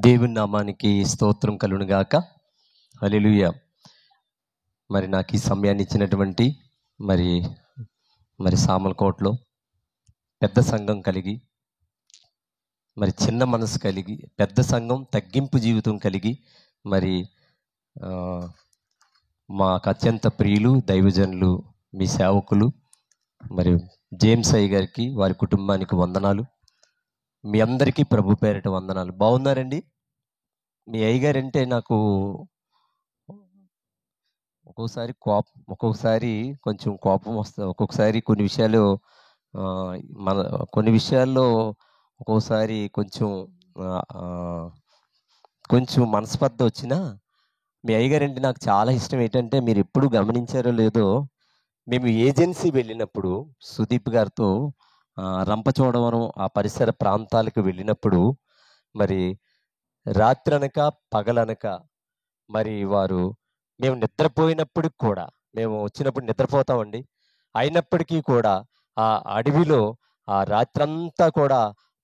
దేవుని నామానికి స్తోత్రం కలుగును గాక. హల్లెలూయా. మరి నాకు ఈ సమయాన్ని ఇచ్చినటువంటి మరి మరి సామలకోటలో పెద్ద సంఘం కలిగి, మరి చిన్న మనసు కలిగి, పెద్ద సంఘం తగ్గింపు జీవితం కలిగి, మరి ఆ, మాకు అత్యంత ప్రియులు దైవజనులు మీ సేవకులు మరి జేమ్స్ అయ్య గారికి, వారి కుటుంబానికి వందనాలు. మీ అందరికీ ప్రభు పేరిట వందనాలు. బాగున్నారండి? మీ అయ్యగారంటే నాకు ఒక్కొక్కసారి కొంచెం కోపం వస్తుంది. ఒక్కొక్కసారి కొన్ని విషయాలు ఆ, మన కొన్ని విషయాల్లో ఒక్కొక్కసారి ఆ, ఆ, కొంచెం మనస్పర్ధ వచ్చినా, మీ అయ్యగారంటే నాకు చాలా ఇష్టం. ఏంటంటే, మీరు ఎప్పుడు గమనించారో లేదో, మేము ఏజెన్సీ వెళ్ళినప్పుడు సుదీప్ గారితో రంపచోడవరం ఆ పరిసర ప్రాంతాలకు వెళ్ళినప్పుడు, మరి రాత్రనక పగలనక మరి వారు మేము నిద్రపోయినప్పటికి కూడా, మేము వచ్చినప్పుడు నిద్రపోతామండి, అయినప్పటికీ కూడా ఆ అడవిలో ఆ రాత్రంతా కూడా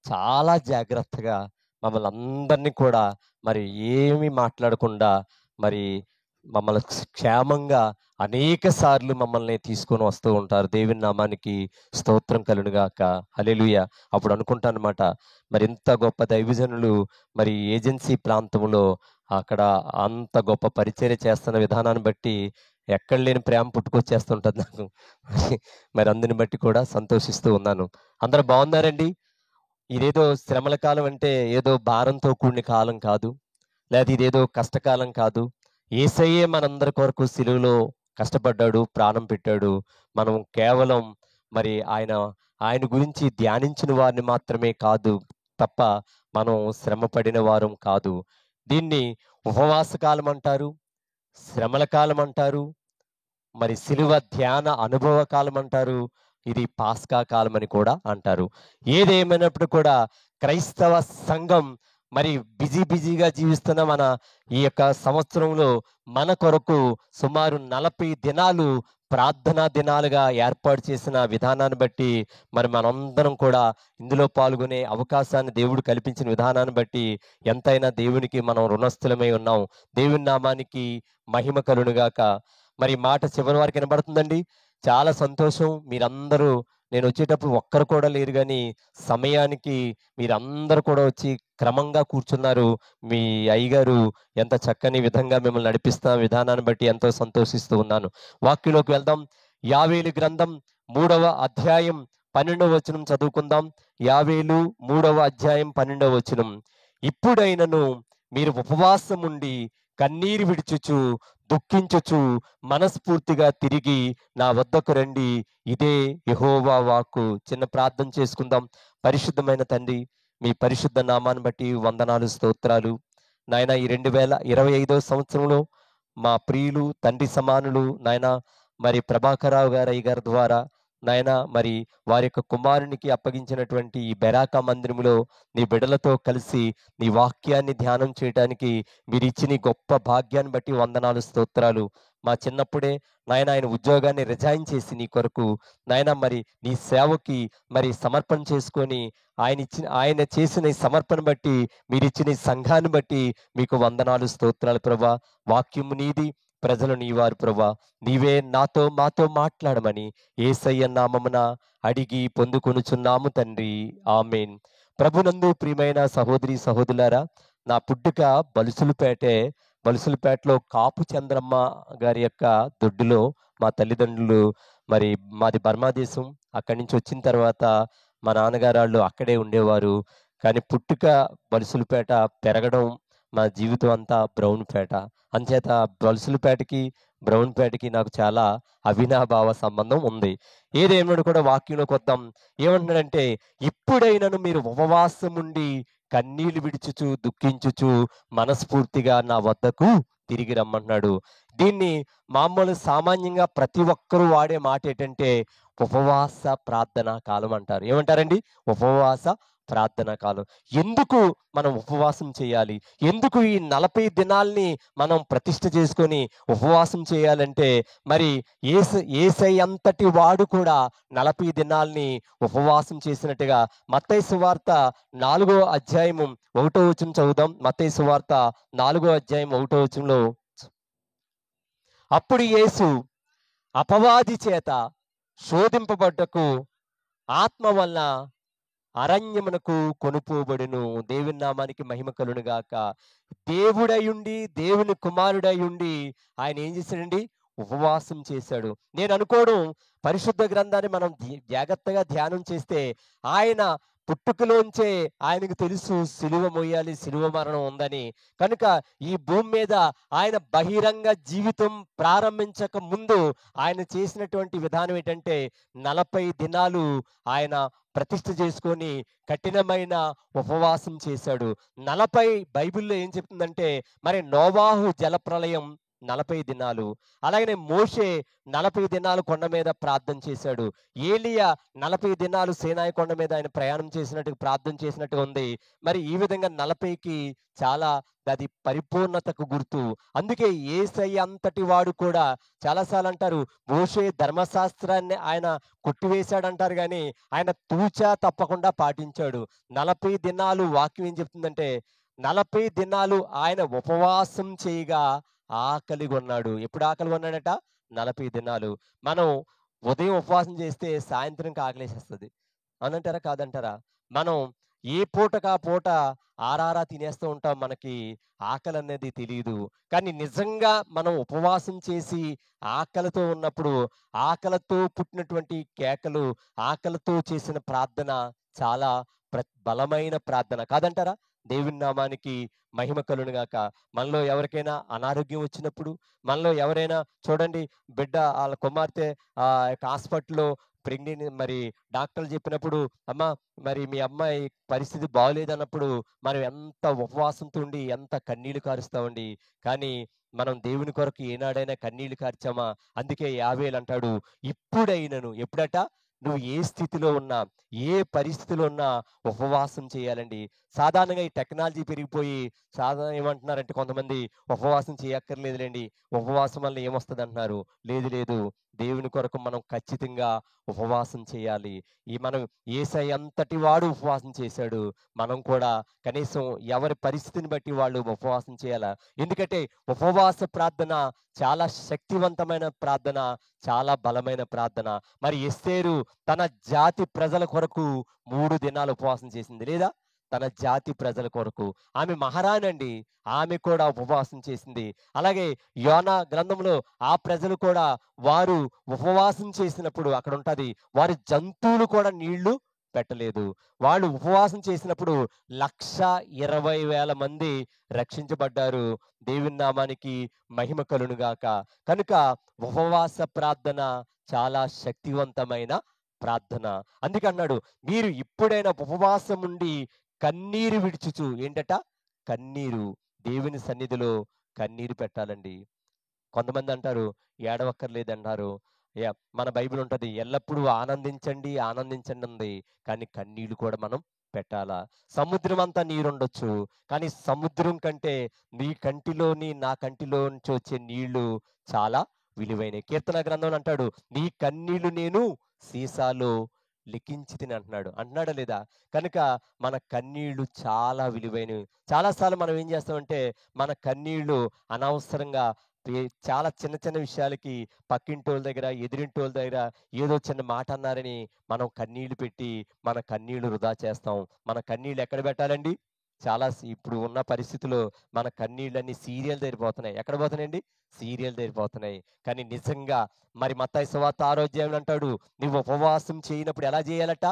చాలా జాగ్రత్తగా మమ్మల్ని అందరినీ కూడా మరి ఏమీ మాట్లాడకుండా మరి మమ్మల్ని క్షేమంగా అనేక సార్లు మమ్మల్ని తీసుకొని వస్తూ ఉంటారు. దేవుని నామానికి స్తోత్రం కలుగునుగాక. హల్లెలూయా. అప్పుడు అనుకుంటాను అనమాట, మరి ఇంత గొప్ప దైవజనులు మరి ఏజెన్సీ ప్రాంతంలో అక్కడ అంత గొప్ప పరిచర్య చేస్తున్న విధానాన్ని బట్టి ఎక్కడ లేని ప్రేమ పుట్టుకొచ్చేస్తుంటుంది నాకు. మరి అందుని బట్టి కూడా సంతోషిస్తూ ఉన్నాను. అందరూ బాగున్నారండి? ఇదేదో శ్రమల కాలం అంటే ఏదో భారంతో కూడిన కాలం కాదు, లేదా ఇదేదో కష్టకాలం కాదు. యేసయ్యే మనందరి కొరకు సిలువలో కష్టపడ్డాడు, ప్రాణం పెట్టాడు. మనం కేవలం మరి ఆయన గురించి ధ్యానించిన వారిని మాత్రమే కాదు తప్ప మనం శ్రమ పడిన వారం కాదు. దీన్ని ఉపవాస కాలం అంటారు, శ్రమల కాలం అంటారు, మరి సిలువ ధ్యాన అనుభవ కాలం అంటారు, ఇది పాస్కా కాలం అని కూడా అంటారు. ఏదేమైనప్పుడు కూడా క్రైస్తవ సంఘం మరి బిజీగా జీవిస్తున్న మన ఈ యొక్క సంవత్సరంలో మన కొరకు సుమారు 40 దినాలు ప్రార్థనా దినాలుగా ఏర్పాటు చేసిన విధానాన్ని బట్టి, మరి మనందరం కూడా ఇందులో పాల్గొనే అవకాశాన్ని దేవుడు కల్పించిన విధానాన్ని బట్టి ఎంతైనా దేవునికి మనం రుణస్థులమై ఉన్నాం. దేవుని నామానికి మహిమ కలుగునుగాక. మరి మాట చివరి వారికి వినబడుతుందండి. చాలా సంతోషం. మీరందరూ, నేను వచ్చేటప్పుడు ఒక్కరు కూడా లేరు, కానీ సమయానికి మీరందరూ కూడా వచ్చి క్రమంగా కూర్చున్నారు. మీ అయ్యగారు ఎంత చక్కని విధంగా మిమ్మల్ని నడిపిస్తున్న విధానాన్ని బట్టి ఎంతో సంతోషిస్తూ ఉన్నాను. వాక్యంలోకి వెళ్దాం. యావేలు గ్రంథం 3వ అధ్యాయం 12వ వచనం చదువుకుందాం. యావేలు 3వ అధ్యాయం 12వ వచనం. ఇప్పుడైనను మీరు ఉపవాసం ఉండి కన్నీరు విడుచుచు దుఃఖించుచు మనస్ఫూర్తిగా తిరిగి నా వద్దకు రండి, ఇదే యెహోవా వాక్కు. చిన్న ప్రార్థన చేసుకుందాం. పరిశుద్ధమైన తండ్రి, మీ పరిశుద్ధ నామాన్ని బట్టి వందనాలు, స్తోత్రాలు. నాయన, ఈ 2025వ సంవత్సరంలో మా ప్రియులు, తండ్రి సమానులు నాయన మరి ప్రభాకరరావు గారు అయ్య గారి ద్వారా నాయన మరి వారి యొక్క కుమారునికి అప్పగించినటువంటి ఈ బెరాకా మందిరంలో నీ బిడ్డలతో కలిసి నీ వాక్యాన్ని ధ్యానం చేయడానికి మీరు ఇచ్చిన గొప్ప భాగ్యాన్ని బట్టి వందనాలు, స్తోత్రాలు. మా చిన్నప్పుడే నాయన ఆయన ఉద్యోగాన్ని రిజైన్ చేసి నీ కొరకు నాయన మరి నీ సేవకి మరి సమర్పణ చేసుకొని ఆయన చేసిన ఈ సమర్పణ బట్టి, మీరు ఇచ్చిన ఈ సంఘాన్ని బట్టి మీకు వందనాలు, స్తోత్రాలు ప్రభా. వాక్యము నీది, ప్రజలు నీవారు ప్రభా. నీవే మాతో మాట్లాడమని యేసయ్య నామమున అడిగి పొందుకొనుచున్నాము తండ్రి, ఆమేన్. ప్రభునందు ప్రియమైన సహోదరి సహోదరులారా, నా పుట్టుక బలుసులపేటలో కాపు చంద్రమ్మ గారి యొక్క దొడ్డులో మా తల్లిదండ్రులు, మరి మాది బర్మా దేశం. అక్కడి నుంచి వచ్చిన తర్వాత మా నాన్నగారు వాళ్ళు అక్కడే ఉండేవారు. కానీ పుట్టుక బలుసులపేట, పెరగడం మా జీవితం అంతా బ్రౌన్పేట. అంచేత బలుసులపేటకి బ్రౌన్పేటకి నాకు చాలా అవినాభావ సంబంధం ఉంది. ఏదేమన్నా కూడా వాక్యంలోకి వద్దాం. ఏమంటున్నాడంటే, ఇప్పుడైనను మీరు ఉపవాసం ఉండి కన్నీళ్లు విడుచుచు దుఃఖించుచు మనస్ఫూర్తిగా నా వద్దకు తిరిగి రమ్మంటున్నాడు. దీన్ని మామూలు సామాన్యంగా ప్రతి ఒక్కరూ వాడే మాట ఏంటంటే, ఉపవాస ప్రార్థన కాలం అంటారు. ఏమంటారండి? ఉపవాస ప్రార్థన కాలం. ఎందుకు మనం ఉపవాసం చేయాలి? ఎందుకు ఈ 40 దినాల్ని మనం ప్రతిష్ఠ చేసుకొని ఉపవాసం చేయాలంటే, మరి యేసయ్యంతటి వాడు కూడా 40 దినాల్ని ఉపవాసం చేసినట్టుగా మత్తయి సువార్త 4 అధ్యాయము 1 వచనం చదువుదాం. మత్తయి సువార్త 4 అధ్యాయం 1 వచనంలో, అప్పుడు యేసు అపవాది చేత శోధింపబడ్డకు ఆత్మ వలన అరణ్యమునకు కొనుపోబడును. దేవుని నామానికి మహిమ కలుగును గాక. దేవుడయుండి, దేవుని కుమారుడయుండి ఆయన ఏం చేశాడండి? ఉపవాసం చేశాడు. నేను అనుకోవడం, పరిశుద్ధ గ్రంథాన్ని మనం జాగ్రత్తగా ధ్యానం చేస్తే, ఆయన పుట్టుకలోంచే ఆయనకు తెలుసు సిలువ మోయాలి, సిలువ మరణం ఉందని. కనుక ఈ భూమి మీద ఆయన బహిరంగ జీవితం ప్రారంభించక ముందు ఆయన చేసినటువంటి విధానం ఏంటంటే, 40 దినాలు ఆయన ప్రతిష్ఠ చేసుకొని కఠినమైన ఉపవాసం చేశాడు. 40 బైబిల్‌లో ఏం చెప్తుందంటే, మరి నోవాహు జలప్రళయం 40 దినాలు. అలాగనే మోషే 40 దినాలు కొండ మీద ప్రార్థన చేశాడు. ఏలీయా 40 దినాలు సీనాయి కొండ మీద ఆయన ప్రయాణం చేసినట్టు ప్రార్థన చేసినట్టుగా ఉంది. మరి ఈ విధంగా 40కి చాలా అది పరిపూర్ణతకు గుర్తు. అందుకే యేసయ్య అంతటి వాడు కూడా చాలా సార్లు అంటారు, మోషే ధర్మశాస్త్రాన్ని ఆయన కొట్టివేశాడంటారు గాని, ఆయన తూచా తప్పకుండా పాటించాడు. 40 దినాలు వాక్యం ఏం చెప్తుందంటే, 40 దినాలు ఆయన ఉపవాసం చేయగా ఆకలిగొన్నాడు. ఎప్పుడు ఆకలిగొన్నాడట? 40 దినాలు. మనం ఉదయం ఉపవాసం చేస్తే సాయంత్రంకి ఆకలేసేస్తది. అవునంటారా? కాదంటారా? మనం ఏ పూటకా పూట ఆరారా తినేస్తూ ఉంటాం. మనకి ఆకలనేది తెలీదు. కానీ నిజంగా మనం ఉపవాసం చేసి ఆకలితో ఉన్నప్పుడు, ఆకలితో పుట్టినటువంటి కేకలు, ఆకలితో చేసిన ప్రార్థన చాలా బలమైన ప్రార్థన. కాదంటారా? దేవుని నామానికి మహిమ కలుగును గాక. మనలో ఎవరికైనా అనారోగ్యం వచ్చినప్పుడు, మనలో ఎవరైనా చూడండి, బిడ్డ ఆళ్ళ కుమార్తె యొక్క హాస్పిటల్‌లో ప్రెగ్నెంట్, మరి డాక్టర్లు చెప్పినప్పుడు, అమ్మా మరి మీ అమ్మాయి పరిస్థితి బాగోలేదన్నప్పుడు మనం ఎంత ఉపవాసంతో ఉండి ఎంత కన్నీళ్లు కారుస్తామండి. కానీ మనం దేవుని కొరకు ఏనాడైనా కన్నీళ్లు కార్చామా? అందుకే యావేలు అంటాడు, ఇప్పుడైనను, ఎప్పుడట? నువ్వు ఏ స్థితిలో ఉన్నా, ఏ పరిస్థితిలో ఉన్నా ఉపవాసం చేయాలండి. సాధారణంగా ఈ టెక్నాలజీ పెరిగిపోయి సాధారణ ఏమంటున్నారంటే కొంతమంది, ఉపవాసం చేయక్కర్లేదులెండి, ఉపవాసం వల్ల ఏమొస్తదంటున్నారు. లేదు లేదు, దేవుని కొరకు మనం ఖచ్చితంగా ఉపవాసం చేయాలి. మనం యేసయ్య అంతటి వాడు ఉపవాసం చేశాడు. మనం కూడా కనీసం ఎవరి పరిస్థితిని బట్టి వాళ్ళు ఉపవాసం చేయాలా. ఎందుకంటే ఉపవాస ప్రార్థన చాలా శక్తివంతమైన ప్రార్థన, చాలా బలమైన ప్రార్థన. మరి ఎస్తేరు తన జాతి ప్రజల కొరకు 3 దినాలు ఉపవాసం చేసింది లేదా? తన జాతి ప్రజల కొరకు. ఆమె మహారాణి అండి. ఆమె కూడా ఉపవాసం చేసింది. అలాగే యోనా గ్రంథంలో ఆ ప్రజలు కూడా వారు ఉపవాసం చేసినప్పుడు అక్కడుంటది, వారి జంతువులు కూడా నీళ్లు పెట్టలేదు. వాళ్ళు ఉపవాసం చేసినప్పుడు 1,20,000 మంది రక్షించబడ్డారు. దేవుని నామానికి మహిమ కలుగును గాక. కనుక ఉపవాస ప్రార్థన చాలా శక్తివంతమైన ప్రార్థన. అందుకే అన్నాడు, మీరు ఇప్పుడైనా ఉపవాసం ఉండి కన్నీరు విడుచుచు, ఏంటట? కన్నీరు. దేవుని సన్నిధిలో కన్నీరు పెట్టాలండి. కొంతమంది అంటారు, ఏడవక్కర్లేదన్నారు. మన బైబిల్ ఉంటది, ఎల్లప్పుడూ ఆనందించండి, ఆనందించండి ఉంది. కానీ కన్నీళ్లు కూడా మనం పెట్టాలా. సముద్రం అంతా నీరుండొచ్చు, కానీ సముద్రం కంటే నీ కంటిలోని, నా కంటిలో నుంచి వచ్చే నీళ్లు చాలా విలువైనవి. కీర్తన గ్రంథంలో అంటాడు, నీ కన్నీళ్లు నేను సీసాలో లిఖించితిని అంటున్నాడు. అంటున్నాడా లేదా? కనుక మన కన్నీళ్లు చాలా విలువైనవి. చాలా సార్లు మనం ఏం చేస్తామంటే, మన కన్నీళ్లు అనవసరంగా చాలా చిన్న చిన్న విషయాలకి పక్కింటోళ్ళ దగ్గర, ఎదిరింటోళ్ళ దగ్గర ఏదో చిన్న మాట అన్నారని మనం కన్నీళ్లు పెట్టి మన కన్నీళ్లు వృధా చేస్తాం. మన కన్నీళ్లు ఎక్కడ పెట్టాలండి? ఇప్పుడు ఉన్న పరిస్థితిలో మన కన్నీళ్ళన్నీ సీరియల్ దగ్గర పోతున్నాయి. ఎక్కడ పోతున్నాయండి? సీరియల్ దగ్గర పోతున్నాయి. కానీ నిజంగా మరి మత్తయి సువార్త 6వ అధ్యాయంలో అంటాడు, నువ్వు ఉపవాసం చేయనప్పుడు ఎలా చేయాలట?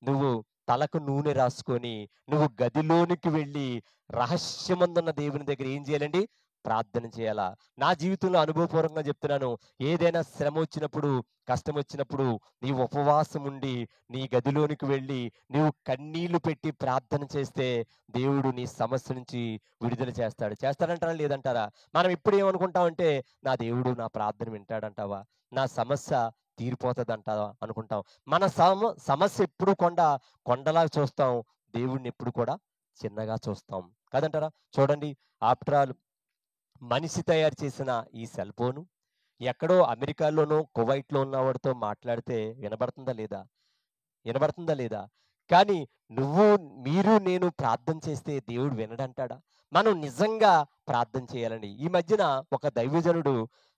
నువ్వు తలకు నూనె రాసుకొని, నువ్వు గదిలోనికి వెళ్ళి రహస్యమందున్న దేవుని దగ్గర ఏం చేయాలండి? ప్రార్థన చేయాలా. నా జీవితంలో అనుభవపూర్వకంగా చెప్తున్నాను. ఏదైనా శ్రమ వచ్చినప్పుడు, కష్టం వచ్చినప్పుడు నీవు ఉపవాసం ఉండి, నీ గదిలోనికి వెళ్ళి, నీవు కన్నీళ్లు పెట్టి ప్రార్థన చేస్తే దేవుడు నీ సమస్య నుంచి విడుదల చేస్తాడు. చేస్తాడంటారా? లేదంటారా? మనం ఇప్పుడు ఏమనుకుంటామంటే, నా దేవుడు నా ప్రార్థన వింటాడంటావా? నా సమస్య తీరిపోతుందంట అనుకుంటాం. మన సమస్య ఎప్పుడు కొండలా చూస్తాం. దేవుడిని ఎప్పుడు కూడా చిన్నగా చూస్తాం. కాదంటారా? చూడండి, ఆఫ్టర్ ఆల్ మనిషి తయారు చేసిన ఈ సెల్ ఫోను ఎక్కడో అమెరికాలోనో, కువైట్‌లో ఉన్నవాడితో మాట్లాడితే వినబడుతుందా లేదా? వినబడుతుందా లేదా? కానీ నువ్వు, మీరు, నేను ప్రార్థన చేస్తే దేవుడు వినడంటాడా? మనం నిజంగా ప్రార్థన చేయాలండి. ఈ మధ్యన ఒక దైవజనుడు,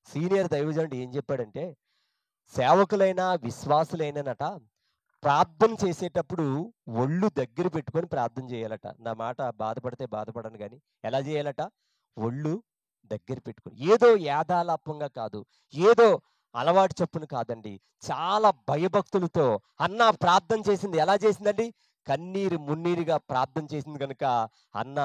సీనియర్ దైవజనుడు ఏం చెప్పాడంటే, సేవకులైన, విశ్వాసులైననట ప్రార్థన చేసేటప్పుడు ఒళ్ళు దగ్గర పెట్టుకొని ప్రార్థన చేయాలట. నా మాట బాధపడితే బాధపడను గానీ, ఎలా చేయాలట? ఒళ్ళు దగ్గర పెట్టుకొని. ఏదో యాదాలాపంగా కాదు. ఏదో అలవాటు చొప్పున కాదండి. చాలా భయభక్తులతో అన్న ప్రార్థన చేసింది. ఎలా చేసిందండి? కన్నీరు మున్నీరుగా ప్రార్థన చేసింది గనుక అన్న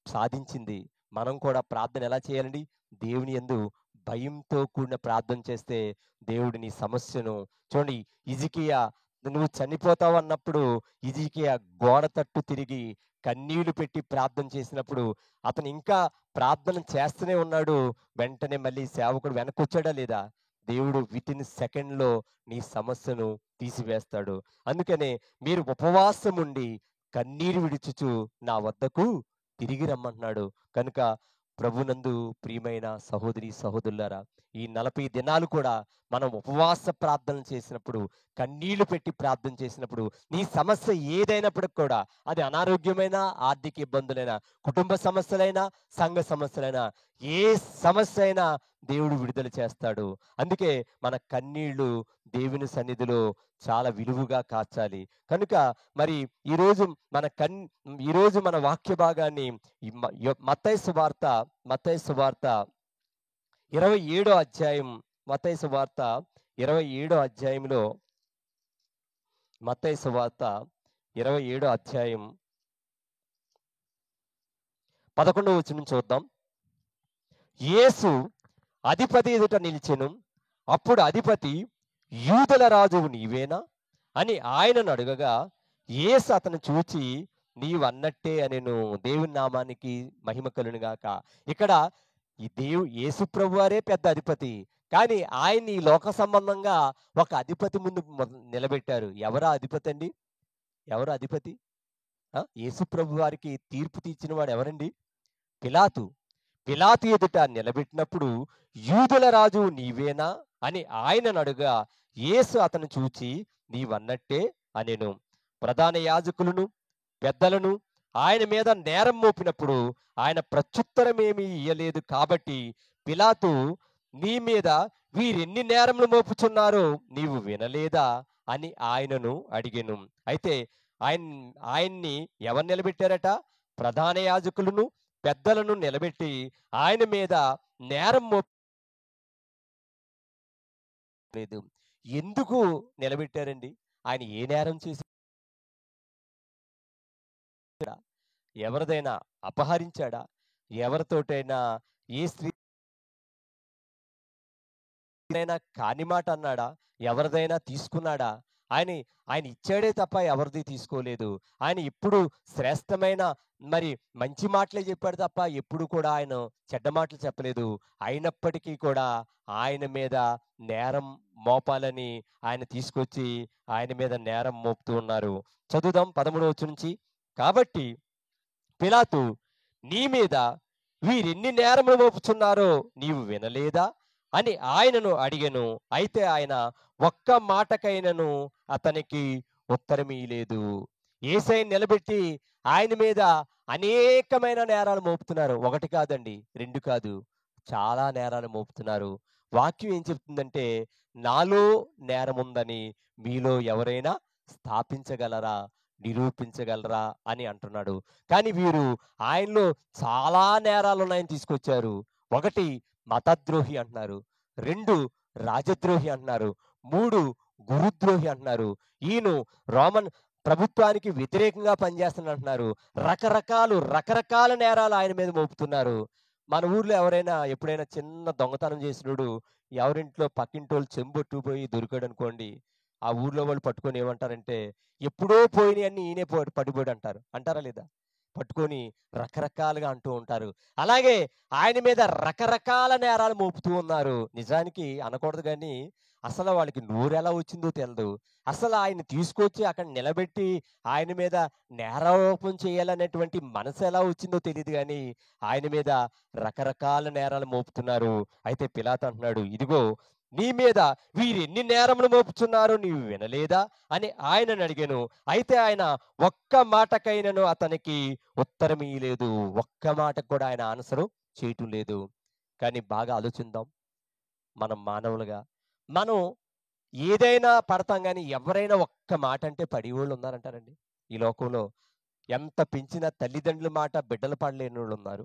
సాధించింది. మనం కూడా ప్రార్థన ఎలా చేయాలండి? దేవుని యందు భయంతో కూడిన ప్రార్థన చేస్తే దేవుడు నీ సమస్యను చూడండి. హిజ్కియా, నువ్వు చనిపోతావన్నప్పుడు హిజ్కియా గోడ తట్టు తిరిగి కన్నీళ్లు పెట్టి ప్రార్థన చేసినప్పుడు అతను ఇంకా ప్రార్థన చేస్తూనే ఉన్నాడు. వెంటనే మళ్ళీ సేవకుడు వెనక్కొచ్చాడా లేదా? దేవుడు వితిన్ సెకండ్‌లో నీ సమస్యను తీసివేస్తాడు. అందుకనే మీరు ఉపవాసం ఉండి కన్నీరు విడుచుచు నా వద్దకు తిరిగి రమ్మంటున్నాడు. కనుక ప్రభునందు ప్రియమైన సహోదరి, సహోదరులారా, ఈ 40 దినాలు కూడా మనం ఉపవాస ప్రార్థనలు చేసినప్పుడు, కన్నీళ్లు పెట్టి ప్రార్థన చేసినప్పుడు, నీ సమస్య ఏదైనప్పటికి కూడా, అది అనారోగ్యమైన, ఆర్థిక ఇబ్బందులైనా, కుటుంబ సమస్యలైనా, సంఘ సమస్యలైనా, ఏ సమస్య అయినా దేవుడు విడుదల చేస్తాడు. అందుకే మన కన్నీళ్లు దేవుని సన్నిధిలో చాలా విలువగా కార్చాలి. కనుక మరి ఈరోజు ఈరోజు మన వాక్య భాగాన్ని ఈ మత్తయి సువార్త, మత్తయి సువార్త 27 అధ్యాయం, మత్తయి సువార్త 27 అధ్యాయంలో, మత్తయి సువార్త 27 అధ్యాయం 11వ వచనం చూద్దాం. యేసు అధిపతి ఎదుట నిలిచెను. అప్పుడు అధిపతి, యూదుల రాజువు నీవేనా అని ఆయనను అడగగా, యేసు అతను చూచి, నీవన్నట్టే అనెను. దేవుని నామానికి మహిమ కలుగును గాక. ఇక్కడ ఈ యేసు ప్రభువారే పెద్ద అధిపతి. కానీ ఆయన్ని ఈ లోక సంబంధంగా ఒక అధిపతి ముందు నిలబెట్టారు. ఎవరా అధిపతి అండి? ఎవరు అధిపతి? యేసు ప్రభు వారికి తీర్పు తీర్చిన వాడు ఎవరండి? పిలాతు. పిలాతు ఎదుట నిలబెట్టినప్పుడు, యూదుల రాజు నీవేనా అని ఆయనను అడగా, యేసు అతను చూచి, నీవన్నట్టే అనెను. ప్రధాన యాజకులను, పెద్దలను ఆయన మీద నేరం మోపినప్పుడు ఆయన ప్రత్యుత్తరమేమీ ఇయ్యలేదు. కాబట్టి పిలాతు, నీ మీద వీరెన్ని నేరములు మోపుచున్నారో నీవు వినలేదా అని ఆయనను అడిగెను. అయితే ఆయన్ని ఎవరు నిలబెట్టారట? ప్రధాన యాజకులను, పెద్దలను నిలబెట్టి ఆయన మీద నేరం మోపలేదు. ఎందుకు నిలబెట్టారండి? ఆయన ఏ నేరం చేసి, ఎవరిదైనా అపహరించాడా? ఎవరితోటైనా, ఏ స్త్రీనైనా కాని మాట అన్నాడా? ఎవరిదైనా తీసుకున్నాడా? ఆయన ఆయన ఇచ్చాడే తప్ప ఎవరిది తీసుకోలేదు. ఆయన ఎప్పుడు శ్రేష్టమైన మరి మంచి మాటలే చెప్పాడు తప్ప ఎప్పుడు కూడా ఆయన చెడ్డ మాటలు చెప్పలేదు. అయినప్పటికీ కూడా ఆయన మీద నేరం మోపాలని ఆయన తీసుకొచ్చి ఆయన మీద నేరం మోపుతూ ఉన్నారు. చదువుదాం 13వ వచనం నుంచి. కాబట్టి పిలాతు, నీ మీద వీరెన్ని నేరములు మోపుచున్నారో నీవు వినలేదా అని ఆయనను అడిగెను. అయితే ఆయన ఒక్క మాటకైనను అతనికి ఉత్తరమీయలేదు. యేసయ్యను నిలబెట్టి ఆయన మీద అనేకమైన నేరాలు మోపుతున్నారు. ఒకటి కాదండి, 2 కాదు, చాలా నేరాలు మోపుతున్నారు. వాక్యం ఏం చెప్తుందంటే, నాలో నేరముందని మీలో ఎవరైనా స్థాపించగలరా, నిరూపించగలరా అని అంటున్నాడు. కానీ వీరు ఆయనలో చాలా నేరాలు ఉన్నాయని తీసుకొచ్చారు. 1 మతద్రోహి అంటున్నారు, 2 రాజద్రోహి అంటున్నారు, 3 గురుద్రోహి అంటున్నారు. ఈయన రోమన్ ప్రభుత్వానికి వ్యతిరేకంగా పనిచేస్తున్నా అంటున్నారు. రకరకాల నేరాలు ఆయన మీద మోపుతున్నారు. మన ఊర్లో ఎవరైనా ఎప్పుడైనా చిన్న దొంగతనం చేసినోడు ఎవరింట్లో పక్కింటోళ్ళు చెంబొట్టుకుపోయి దొరికాడు అనుకోండి, ఆ ఊర్లో వాళ్ళు పట్టుకొని ఏమంటారంటే, ఎప్పుడో పోయినాయి అన్ని ఈయనే పట్టుబడి అంటారు. అంటారా లేదా? పట్టుకొని రకరకాలుగా అంటూ ఉంటారు. అలాగే ఆయన మీద రకరకాల నేరాలు మోపుతూ ఉన్నారు. నిజానికి అనకూడదు కానీ అసలు వాళ్ళకి నోరెలా వచ్చిందో తెలదు. అసలు ఆయన్ని తీసుకొచ్చి అక్కడ నిలబెట్టి ఆయన మీద నేరారోపణ చేయాలనేటువంటి మనసు ఎలా వచ్చిందో తెలీదు గానీ, ఆయన మీద రకరకాల నేరాలు మోపుతున్నారు. అయితే పిలాతు అంటున్నాడు, "ఇదిగో నీ మీద వీరెన్ని నేరములు మోపుచున్నారో నీవు వినలేదా?" అని ఆయనను అడిగాను. అయితే ఆయన ఒక్క మాటకైనను అతనికి ఉత్తరం ఇయ్యలేదు. ఒక్క మాటకు కూడా ఆయన ఆన్సరు చేయటం లేదు. కానీ బాగా ఆలోచిద్దాం. మనం మానవులుగా మనం ఏదైనా పడతాం గానీ, ఎవరైనా ఒక్క మాట అంటే పడేవోళ్ళు ఉన్నారంటారండి ఈ లోకంలో? ఎంత పెంచినా తల్లిదండ్రుల మాట బిడ్డలు పడలేనోళ్ళున్నారు.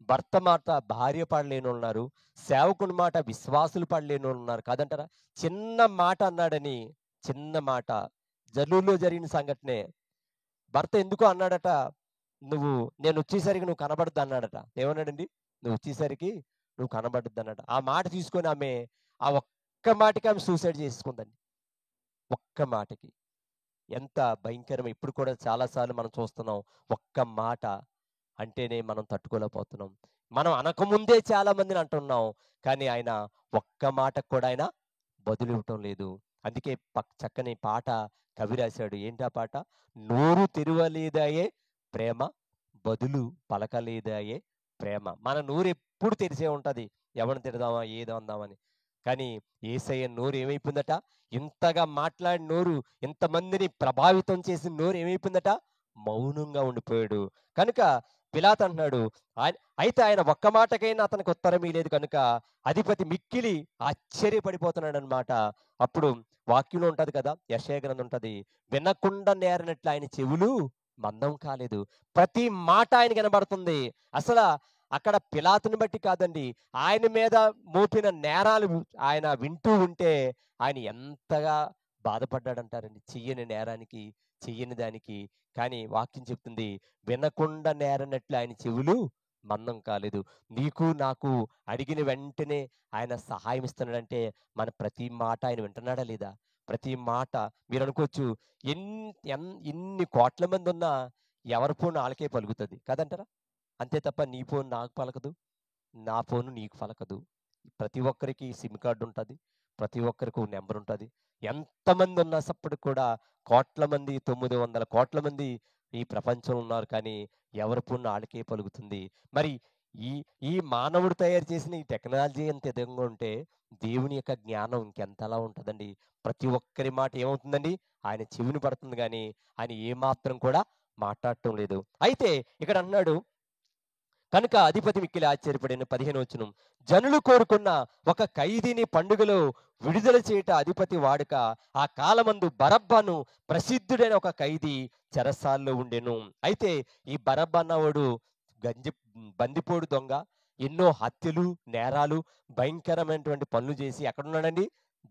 భర్త మాట భార్య పడలేనోళ్ళున్నారు. సేవకుని మాట విశ్వాసులు పడలేనోళ్ళున్నారు కాదంటారా? చిన్న మాట అన్నాడని, చిన్న మాట జల్లూరులో జరిగిన సంఘటనే. భర్త ఎందుకో అన్నాడట, నేనొచ్చేసరికి నువ్వు కనబడద్దు అన్నాడట. ఏమన్నాడండి? నువ్వొచ్చేసరికి నువ్వు కనబడొద్దు అన్నాడు. ఆ మాట తీసుకొని ఆమె ఆ ఒక్క మాటకి ఆమె సూసైడ్ చేసుకుందండి. ఒక్క మాటకి. ఎంత భయంకరమో ఇప్పుడు కూడా చాలా సార్లు మనం చూస్తున్నాం. ఒక్క మాట అంటేనే మనం తట్టుకోలేకపోతున్నాం. మనం అనకముందే చాలా మందిని అంటున్నాం. కానీ ఆయన ఒక్క మాటకు కూడా ఆయన బదులివ్వటం లేదు. అందుకే చక్కని పాట కవి రాశాడు. ఏంటా పాట? నోరు తెరవలేదాయె ప్రేమ, బదులు పలకలేదాయె ప్రేమ. మన నోరెప్పుడు తెరిసే ఉంటది. ఎవరిని తిడదామా? ఏదో అందామని. కానీ యేసయ్య నోరు ఏమైపోయిందట? ఇంతగా మాట్లాడిన నోరు, ఇంతమందిని ప్రభావితం చేసిన నోరు ఏమైపోయిందట? మౌనంగా ఉండిపోయాడు. కనుక పిలాతు అంటున్నాడు, అయితే ఆయన ఒక్క మాటకైనా అతనికి ఉత్తరం ఇయ్యలేదు కనుక అధిపతి మిక్కిలి ఆశ్చర్యపడిపోతున్నాడనమాట. అప్పుడు వాక్యంలో ఉంటది కదా! యెషయా గ్రంథం ఉంటది. వినకుండా నేరనట్లు ఆయన చెవులు మందం కాలేదు. ప్రతి మాట ఆయనకి వినబడుతుంది. అసల అక్కడ పిలాతుని బట్టి కాదండి. ఆయన మీద మోపిన నేరాలు ఆయన వింటూ ఉంటే ఆయన ఎంతగా బాధపడ్డాడంటారండి. చెయ్యని నేరానికి, చెయ్యని దానికి. కానీ వాక్యం చెప్తుంది, వినకుండా నేరనట్లు ఆయన చెవులు మందం కాలేదు. నీకు నాకు అడిగిన వెంటనే ఆయన సహాయం ఇస్తున్నాడంటే మన ప్రతి మాట ఆయన వింటున్నాడా లేదా? ప్రతి మాట మీరనుకోవచ్చు, ఎన్ ఎన్ ఇన్ని కోట్ల మందున్నా ఎవరి ఫోను ఆళ్ళకే పలుకుతది. కాదంటారా? అంతే తప్ప నీ ఫోను నాకు పలకదు. నా ఫోను నీకు పలకదు. ప్రతి ఒక్కరికి సిమ్ కార్డ్ ఉంటది. ప్రతి ఒక్కరికి ఒక నంబర్ ఉంటది. ఎంతమంది ఉన్నా సప్పటికి కూడా కోట్ల మంది, 900 కోట్ల మంది ఈ ప్రపంచంలో ఉన్నారు. కానీ ఎవరి ఫోను ఆళ్ళకే పలుకుతుంది. మరి ఈ ఈ మానవుడు తయారు చేసిన ఈ టెక్నాలజీ ఎంత ఎదంగా ఉంటే, దేవుని యొక్క జ్ఞానం ఇంకెంతలా ఉంటదండి. ప్రతి ఒక్కరి మాట ఏమవుతుందండి? ఆయన చెవిని పడుతుంది గానీ, ఆయన ఏమాత్రం కూడా మాట్లాడటం లేదు. అయితే ఇక్కడ అన్నాడు, కనుక అధిపతి మిక్కిలి ఆశ్చర్యపడిన 15వ వచనం. జనులు కోరుకున్న ఒక ఖైదీని పండుగలో విడుదల చేయట అధిపతి వాడుక. ఆ కాలమందు బరబ్బను ప్రసిద్ధుడైన ఒక ఖైదీ చెరసాల్లో ఉండెను. అయితే ఈ బరబ్బ అన్నవాడు గంజి బందిపోడు దొంగ. ఎన్నో హత్యలు, నేరాలు, భయంకరమైనటువంటి పనులు చేసి ఎక్కడున్నాడండి?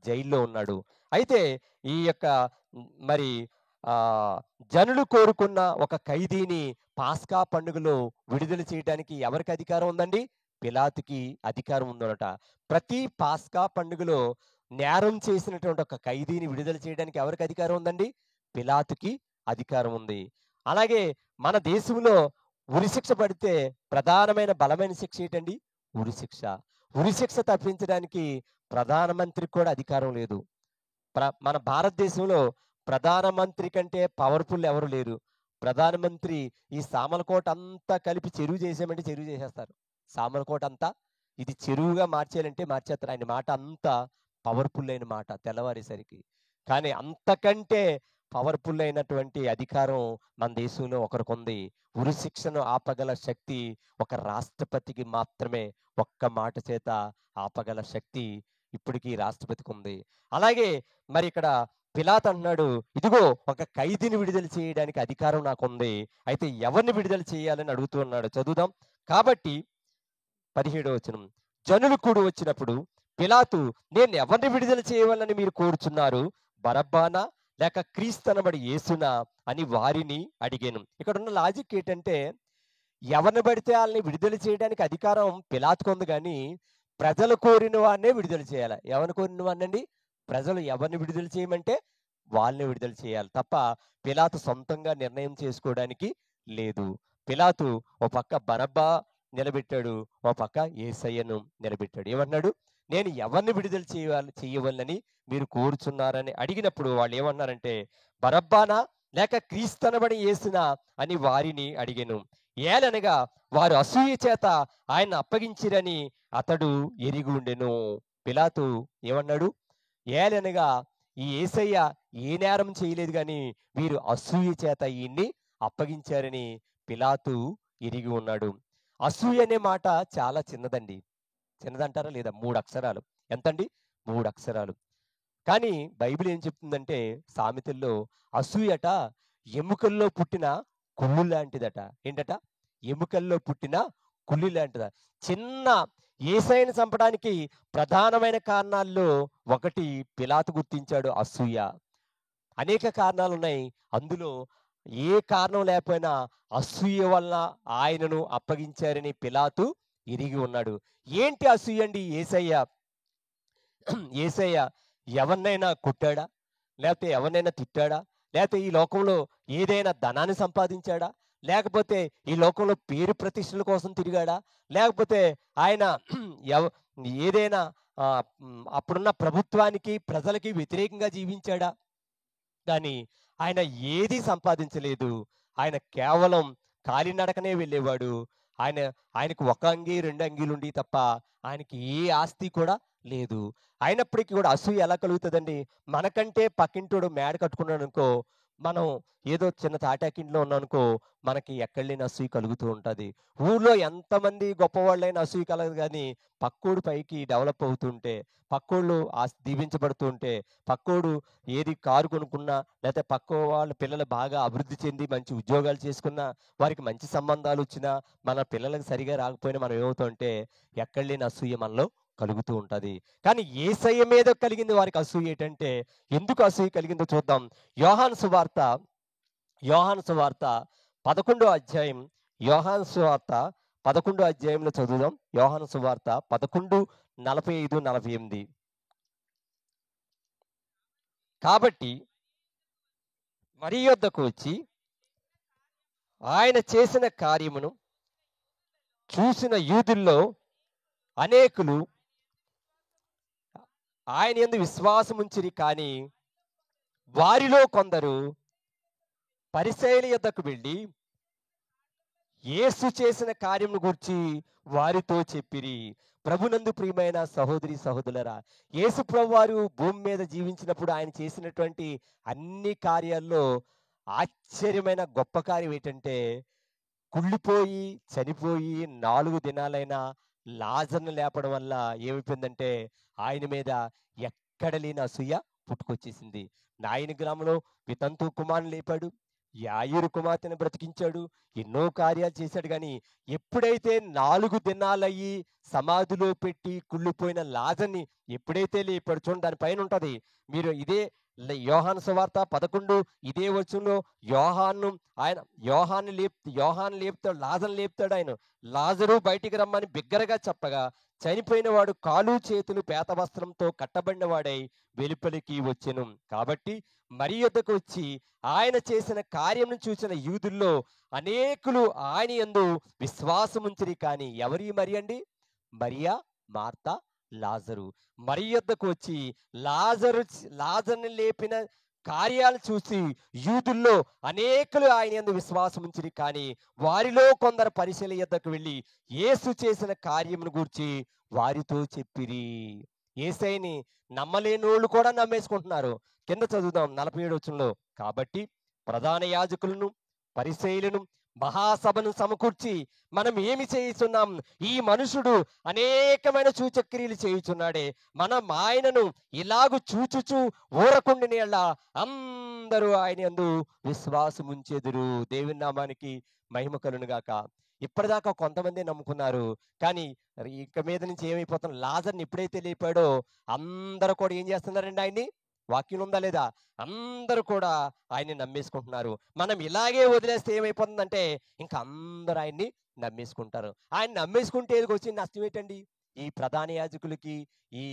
జైల్లో ఉన్నాడు. అయితే ఈ యొక్క మరి ఆహ్, జనులు కోరుకున్న ఒక ఖైదీని పాస్కా పండుగలో విడుదల చేయటానికి ఎవరికి అధికారం ఉందండి? పిలాతుకి అధికారం ఉందనట. ప్రతి పాస్కా పండుగలో నేరం చేసినటువంటి ఒక ఖైదీని విడుదల చేయడానికి ఎవరికి అధికారం ఉందండి? పిలాతుకి అధికారం ఉంది. అలాగే మన దేశంలో ఉరిశిక్ష పడితే ప్రధానమైన బలమైన శిక్ష ఏంటండి? ఉరిశిక్ష. ఉరిశిక్ష తప్పించడానికి ప్రధానమంత్రికి కూడా అధికారం లేదు. మన భారతదేశంలో ప్రధానమంత్రి కంటే పవర్‌ఫుల్ ఎవరు లేరు. ప్రధానమంత్రి ఈ సామలకోట అంతా కలిపి చెరువు చేసామంటే చెరువు చేసేస్తారు. సామలకోట అంతా ఇది చెరువుగా మార్చేయాలంటే మార్చేస్తారు. ఆయన మాట అంతా పవర్‌ఫుల్ అయిన మాట తెల్లవారేసరికి. కానీ అంతకంటే పవర్‌ఫుల్ అయినటువంటి అధికారం మన దేశంలో ఒకరికుంది. ఉరి శిక్షను ఆపగల శక్తి ఒక రాష్ట్రపతికి మాత్రమే. ఒక్క మాట చేత ఆపగల శక్తి ఇప్పటికి రాష్ట్రపతికుంది. అలాగే మరి ఇక్కడ పిలాతు అంటున్నాడు, ఇదిగో ఒక ఖైదీని విడుదల చేయడానికి అధికారం నాకుంది. అయితే ఎవరిని విడుదల చేయాలని అడుగుతూ ఉన్నాడు. చదువుదాం. కాబట్టి 17వ వచనం. జనులు కూడి వచ్చినప్పుడు పిలాతు, నేను ఎవరిని విడుదల చేయవాలని మీరు కోరుచున్నారు? బరబ్బనా లేక క్రీస్తనబడి యేసునా అని వారిని అడిగాను. ఇక్కడున్న లాజిక్ ఏంటంటే, ఎవరిని పడితే ఆళ్ళని విడుదల చేయడానికి అధికారం పిలాతుకుంది గానీ, ప్రజలు కోరిన వాడినే విడుదల చేయాల. ఎవరిని కోరిన వాడినండి? ప్రజలు ఎవరిని విడుదల చేయమంటే వాళ్ళని విడుదల చేయాలి తప్ప, పిలాతు సొంతంగా నిర్ణయం చేసుకోవడానికి లేదు. పిలాతు ఓ పక్క బరబ్బా నిలబెట్టాడు. ఓ పక్క యేసయ్యను నిలబెట్టాడు. ఏమంటున్నాడు? నేను ఎవరిని విడుదల చేయవలనని మీరు కోరుచున్నారని అడిగినప్పుడు వాళ్ళు ఏమన్నారంటే, బరబ్బానా లేక క్రీస్తనబడి యేసునా అని వారిని అడిగెను. ఏలనగా వారు అసూయ చేత ఆయన అప్పగించిరని అతడు ఎరిగి ఉండెను. పిలాతు ఏమన్నాడు? ఏలనగా ఈ యేసయ్య ఏ నేరం చేయలేదు గాని వీరు అసూయ చేత ఈయన్ని అప్పగించారని పిలాతు ఎరిగి ఉన్నాడు. అసూయ అనే మాట చాలా చిన్నదండి. చిన్నదంటారా లేదా? 3 అక్షరాలు. ఎంతండి? 3 అక్షరాలు. కానీ బైబిల్ ఏం చెప్తుందంటే సామెతల్లో అసూయట ఎముకల్లో పుట్టిన కుళ్ళు లాంటిదట. ఏంటట? ఎముకల్లో పుట్టిన కుళ్ళు లాంటిదట. చిన్న యేసయ్యను చంపడానికి ప్రధానమైన కారణాల్లో ఒకటి పిలాతు గుర్తించాడు అసూయ. అనేక కారణాలున్నాయి. అందులో ఏ కారణం లేకపోయినా అసూయ వల్ల ఆయనను అప్పగించారని పిలాతు ఎరిగి ఉన్నాడు. ఏంటి అసూయ అండి? యేసయ్య ఎవరినైనా కొట్టాడా? లేకపోతే ఎవరినైనా తిట్టాడా? లేకపోతే ఈ లోకంలో ఏదైనా ధనాన్ని సంపాదించాడా? లేకపోతే ఈ లోకంలో పేరు ప్రతిష్టల కోసం తిరిగాడా? లేకపోతే ఆయన ఎవ ఏదైనా అప్పుడున్న ప్రభుత్వానికి, ప్రజలకి వ్యతిరేకంగా జీవించాడా? కానీ ఆయన ఏది సంపాదించలేదు. ఆయన కేవలం కాలినడకనే వెళ్ళేవాడు. ఆయన ఆయనకు ఒక అంగీ, 2 అంగీలుండి తప్ప ఆయనకి ఏ ఆస్తి కూడా లేదు. అయినప్పటికీ కూడా అసూయ ఎలా కలుగుతదండి? మనకంటే పక్కింటోడు మేడ కట్టుకున్నాడనుకో, మనం ఏదో చిన్న తాటాకింట్లో ఉన్నామనుకో, మనకి ఎక్కడ లేని అసూయ కలుగుతూ ఉంటది. ఊర్లో ఎంతమంది గొప్పవాళ్ళైనా అసూయ కలగదు గానీ, పక్కోడు పైకి డెవలప్ అవుతుంటే, పక్కోళ్ళు దీవించబడుతూ ఉంటే, పక్కోడు ఏది కారు కొనుక్కున్నా, లేతే పక్క వాళ్ళ పిల్లలు బాగా అభివృద్ధి చెంది మంచి ఉద్యోగాలు చేసుకున్నా, వారికి మంచి సంబంధాలొచ్చినా, మన పిల్లలకి సరిగా రాకపోయినా మనం ఏమవుతామంటే, ఎక్కడ లేని అసూయ మనలో కలుగుతూ ఉంటది. కానీ యేసయ్య మీద కలిగింది వారికి అసూయ ఏంటంటే, ఎందుకు అసూయ కలిగిందో చూద్దాం. యోహాను సువార్త యోహాను సువార్త 11 అధ్యాయం యోహాను సువార్త 11 అధ్యాయంలో చదువుదాం. యోహాను సువార్త 11:45-48. కాబట్టి మరి యొద్దకు వచ్చి ఆయన చేసిన కార్యమును చూసిన యూదుల్లో అనేకులు ఆయన యందు విశ్వాసముంచిరి. కానీ వారిలో కొందరు పరిసయ్యుల యొద్దకు వెళ్ళి యేసు చేసిన కార్యమును గూర్చి వారితో చెప్పిరి. ప్రభునందు ప్రియమైన సహోదరి సహోదరులారా, యేసు ప్రభువారు భూమి మీద జీవించినప్పుడు ఆయన చేసినటువంటి అన్ని కార్యాల్లో ఆశ్చర్యమైన గొప్ప కార్యం ఏంటంటే, కుళ్ళిపోయి చనిపోయి 4 దినాలైనా లాజర్‌ను లేపడం వల్ల ఏమైపోయిందంటే ఆయన మీద ఎక్కడ లేని అసూయ పుట్టుకొచ్చేసింది. నాయని గ్రామంలో వితంతు కుమారుని లేపాడు. యాయిరు కుమార్తెను బ్రతికించాడు. ఎన్నో కార్యాలు చేశాడు గానీ, ఎప్పుడైతే 4 దినాలయ్యి సమాధిలో పెట్టి కుళ్ళిపోయిన లాజర్‌ని ఎప్పుడైతే లేపాడో చూడండి, దాని పైన ఉంటది. మీరు ఇదే యోహాను సువార్త 11 ఇదే వచనంలో యోహాను లేపుతాడు, లాజరుని లేపుతాడు ఆయన. లాజరు బయటికి రమ్మని బిగ్గరగా చెప్పగా, చనిపోయిన వాడు కాలు చేతులు పేత వస్త్రంతో కట్టబడిన వాడై వెలుపలికి వచ్చెను. కాబట్టి మరి యొద్దకు వచ్చి ఆయన చేసిన కార్యమును చూసిన యూదుల్లో అనేకులు ఆయన యందు విశ్వాసముంచిరి. కానీ ఎవరి మరి అండి? మరియా, మార్తా, లాజరు. మరి యొద్దకు వచ్చి లాజరుని లేపిన కార్యాలు చూసి యూదుల్లో అనేకులు ఆయన యందు విశ్వాసముంచిరి. కానీ వారిలో కొందరు పరిసయ్యుల యొద్దకు వెళ్ళి యేసు చేసిన కార్యమును గూర్చి వారితో చెప్పిరి. యేసయ్యని నమ్మలేనోళ్ళు కూడా నమ్మేసుకుంటున్నారు. కింద చదువుదాం 47 వచనంలో. కాబట్టి ప్రధాన యాజకులను, పరిసయ్యులను, మహాసభను సమకూర్చి మనం ఏమి చేయుచున్నాం? ఈ మనుషుడు అనేకమైన సూచక్రియలు చేయుచున్నాడే. మనం ఆయనను ఇలాగు చూచుచు ఊరకుండిన యెడల అందరూ ఆయన యందు విశ్వాసముంచెదరు. దేవుని నామానికి మహిమ కలుగును గాక. ఇప్పటిదాకా కొంతమందే నమ్ముకున్నారు. కానీ ఇక మీద నుంచి ఏమైపోతుంది? లాజర్‌ని ఎప్పుడైతే లేపాడో అందరూ కూడా ఏం చేస్తున్నారండి ఆయన్ని? వాక్యం ఉందా లేదా? అందరూ కూడా ఆయన్ని నమ్మేసుకుంటున్నారు. మనం ఇలాగే వదిలేస్తే ఏమైపోతుందంటే ఇంక అందరూ ఆయన్ని నమ్మేసుకుంటారు. ఆయన నమ్మేసుకుంటే వచ్చిన నష్టం ఏంటండి? ఈ ప్రధాన యాజకులకి, ఈ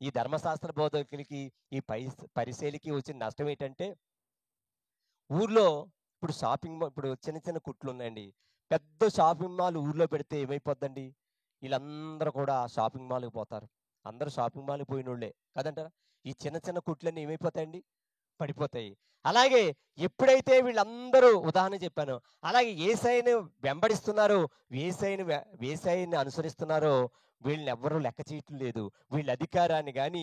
ఈ ధర్మశాస్త్ర బోధకులకి, ఈ పరిసయ్యులకి వచ్చిన నష్టం ఏంటంటే, ఊర్లో ఇప్పుడు చిన్న చిన్న కుట్లు ఉన్నాయండి. పెద్ద షాపింగ్ మాల్ ఊర్లో పెడితే ఏమైపోద్దండి? వీళ్ళందరూ కూడా షాపింగ్ మాల్‌కి పోతారు. అందరూ షాపింగ్ మాల్కి పోయినోళ్ళే కదంటారా? ఈ చిన్న చిన్న కుట్లన్నీ ఏమైపోతాయండి? పడిపోతాయి. అలాగే ఎప్పుడైతే వీళ్ళందరూ ఉదాహరణ చెప్పానో, అలాగే యేసయ్యను వెంబడిస్తున్నారో, యేసయ్యని అనుసరిస్తున్నారో, వీళ్ళనెవ్వరూ లెక్క చేయటం లేదు. వీళ్ళ అధికారాన్ని గాని,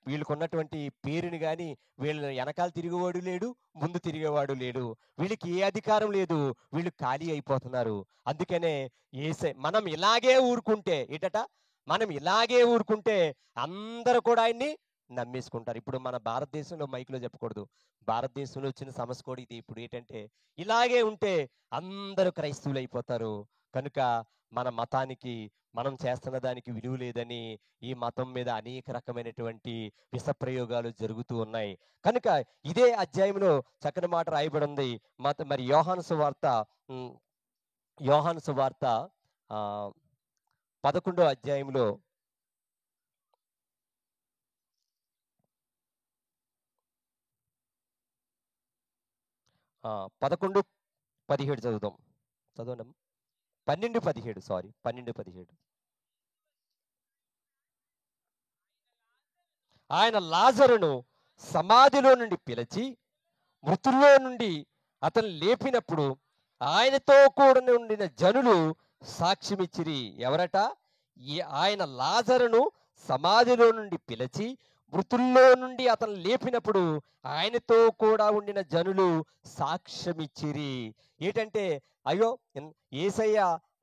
వీళ్ళకున్నటువంటి పేరుని గాని, వీళ్ళ ఎనకాల తిరిగేవాడు లేడు, ముందు తిరిగేవాడు లేడు. వీళ్ళకి ఏ అధికారం లేదు. వీళ్ళు ఖాళీ అయిపోతున్నారు. అందుకనే మనం ఇలాగే ఊరుకుంటే ఏటట? మనం ఇలాగే ఊరుకుంటే అందరూ కూడా ఆయన్ని నమ్మేసుకుంటారు. ఇప్పుడు మన భారతదేశంలో మైక్‌లో చెప్పకూడదు. భారతదేశంలో వచ్చిన సమస్య కూడా ఇది. ఇప్పుడు ఏంటంటే, ఇలాగే ఉంటే అందరూ క్రైస్తవులైపోతారు. కనుక మన మతానికి, మనం చేస్తున్న దానికి విలువ లేదని ఈ మతం మీద అనేక రకమైనటువంటి విషప్రయోగాలు జరుగుతూ ఉన్నాయి. కనుక ఇదే అధ్యాయంలో చక్కని మాట రాయబడి ఉంది. మరి యోహాను సువార్త హ్మ్. యోహాను సువార్త 11 అధ్యాయంలో 11, 17 చదువుదాం. చదవండమ్మా. 12, 17 సారీ 12, 17. ఆయన లాజరును సమాధిలో నుండి పిలిచి మృతుల్లో నుండి అతను లేపినప్పుడు ఆయనతో కూడా ఉండిన జనులు సాక్ష్యమిచ్చిరి. ఎవరట? ఆయన లాజరును సమాధిలో నుండి పిలిచి మృతుల్లో నుండి అతను లేపినప్పుడు ఆయనతో కూడా ఉండిన జనులు సాక్ష్యమిచ్చిరి. ఏంటంటే, అయ్యో యేసయ్య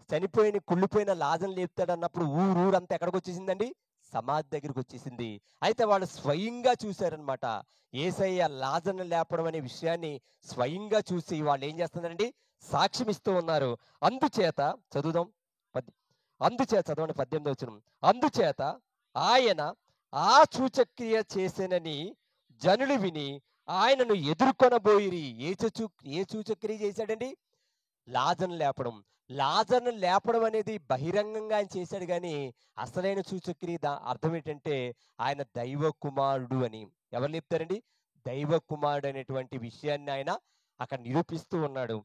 చనిపోయిన కుళ్ళిపోయిన లాజరును లేపుతాడన్నప్పుడు ఊరంతా ఎక్కడికి వచ్చేసిందండి? సమాధి దగ్గరికి వచ్చేసింది. అయితే వాళ్ళు స్వయంగా చూశారనమాట. యేసయ్య లాజరును లేపడం అనే విషయాన్ని స్వయంగా చూసి వాళ్ళు ఏం చేస్తున్నారండి? సాక్ష్యం ఇస్తూ ఉన్నారు. అందుచేత చదువుదాం. అందుచేత చదవండి 18వ వచనం. అందుచేత ఆయన ఆ సూచక్రియ చేసెనని జనులు విని ఆయనను ఎదుర్కొనబోయిరి. ఏ సూచక్రియ చేశాడండి? లాజరును లేపడం. లాజరును లేపడం అనేది బహిరంగంగా ఆయన చేశాడు గాని, అసలైన సూచక్రియ అర్థం ఏంటంటే ఆయన దైవ కుమారుడు అని. ఎవరు లేపుతారండి? దైవ కుమారుడు అనేటువంటి విషయాన్ని ఆయన అక్కడ నిరూపిస్తూ ఉన్నాడు.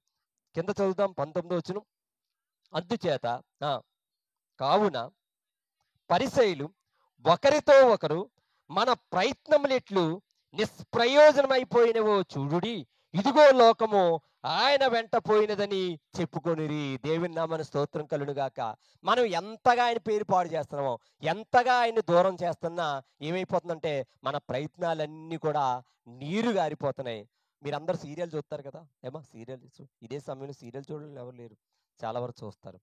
కింద చదువుదాం 19వ వచనం. అందుచేత కావున పరిసయ్యులు ఒకరితో ఒకరు మన ప్రయత్నములెట్లు నిష్ప్రయోజనమైపోయినవో చూడుడి, ఇదిగో లోకము ఆయన వెంట పోయినదని చెప్పుకొనిరి. దేవుని నామమున స్తోత్రం కలుగును గాక. మనం ఎంతగా ఆయన పేరు పాడు చేస్తున్నామో, ఎంతగా ఆయన్ని దూరం చేస్తున్నా ఏమైపోతుందంటే మన ప్రయత్నాలన్నీ కూడా నీరు గారిపోతున్నాయి. మీరందరూ సీరియల్ చూస్తారు కదా ఏమా? సీరియల్ ఇదే సమయంలో సీరియల్ చూడడం ఎవరు లేరు, చాలా వరకు చూస్తారు.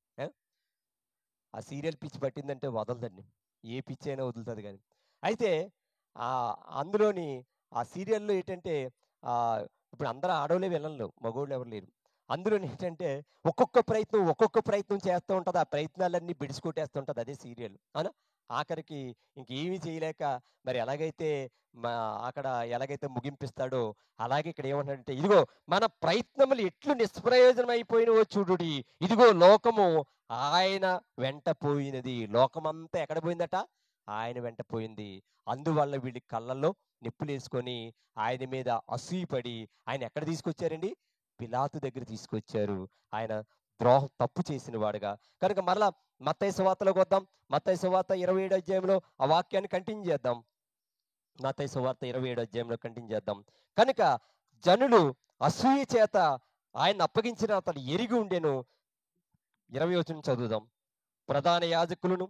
ఆ సీరియల్ పిచ్చి పట్టిందంటే వదలదండి. ఏ పిచ్చి అయినా వదులుతుంది కానీ. అయితే అందులోని ఆ సీరియల్లో ఏంటంటే ఇప్పుడు అందరూ ఆడవాళ్ళే విలన్లు, మగవాళ్ళు ఎవరు లేరు. అందులోని ఏంటంటే ఒక్కొక్క ప్రయత్నం చేస్తూ ఉంటుంది. ఆ ప్రయత్నాలన్నీ బిడిసికొట్టేస్తుంటుంది అదే సీరియల్. అవునా? ఆఖరికి ఇంకేమీ చేయలేక మరి అక్కడ ఎలాగైతే ముగింపిస్తాడో అలాగే ఇక్కడ ఏమంటాడంటే, ఇదిగో మన ప్రయత్నములు ఎట్లు నిష్ప్రయోజనం అయిపోయినవో చూడుడి, ఇదిగో లోకము ఆయన వెంట పోయినది. లోకమంతా ఎక్కడ పోయిందట? ఆయన వెంట పోయింది. అందువల్ల వీళ్ళ కళ్ళల్లో నిప్పులేసుకొని ఆయన మీద అసూయపడి ఆయన ఎక్కడ తీసుకొచ్చారండి? పిలాతు దగ్గర తీసుకొచ్చారు. ఆయన తప్పు చేసిన వాడుగా. కనుక మరలా మత్తయి సువార్తలోకి వద్దాం. మత్తయి సువార్త 27 అధ్యాయంలో ఆ వాక్యాన్ని కంటిన్యూ చేద్దాం. మత్తయి సువార్త 27 అధ్యాయంలో కంటిన్యూ చేద్దాం. కనుక జనులు అసూయ చేత ఆయన అప్పగించిన అతను ఎరిగి ఉండెను. 20వ వచనం చదువుదాం. ప్రధాన యాజకులను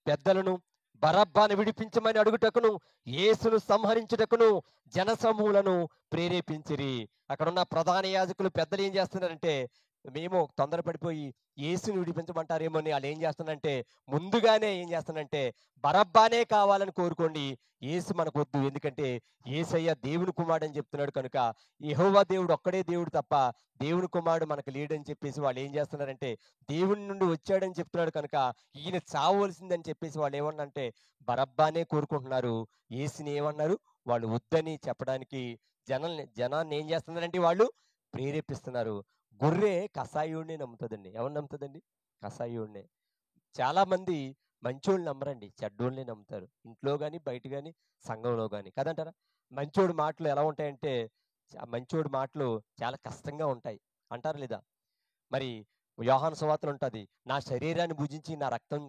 పెద్దలను బరబ్బాను విడిపించమని అడుగుటకును యేసును సంహరించుటకును జనసమూహలను ప్రేరేపించిరి. అక్కడున్న ప్రధాన యాజకులు పెద్దలు ఏం చేస్తున్నారంటే, మేము తొందరపడిపోయి యేసుని విడిపించమంటారేమో అని వాళ్ళు ఏం చేస్తున్నారంటే ముందుగానే ఏం చేస్తున్నారంటే బరబ్బానే కావాలని కోరుకోండి, యేసు మనకు వద్దు, ఎందుకంటే యేసయ్య దేవుని కుమారుడు అని చెప్తున్నాడు కనుక యెహోవా దేవుడు ఒక్కడే దేవుడు తప్ప దేవుని కుమారుడు మనకు లేడని చెప్పేసి వాళ్ళు ఏం చేస్తున్నారంటే దేవుని నుండి వచ్చాడని చెప్తున్నాడు కనుక ఈయన చావవలసిందని చెప్పేసి వాళ్ళు ఏమన్నారంటే బరబ్బానే కోరుకుంటున్నారు. యేసుని ఏమన్నారు? వాళ్ళు వద్దని చెప్పడానికి జనాన్ని ఏం చేస్తున్నారంటే వాళ్ళు ప్రేరేపిస్తున్నారు. గొర్రె కషాయుడిని నమ్ముతుందండి. ఎవరు నమ్ముతుందండి? కషాయుడినే. చాలా మంది మంచోళ్ళు నమ్మరండి, చెడ్డోళ్ళనే నమ్ముతారు. ఇంట్లో కానీ బయట కానీ సంఘంలో కానీ కదంటారా? మంచోడి మాటలు ఎలా ఉంటాయంటే మంచోడి మాటలు చాలా కష్టంగా ఉంటాయి అంటారు లేదా? మరి యోహాను సువార్తలో ఉంటది. నా శరీరాన్ని భుజించి నా రక్తం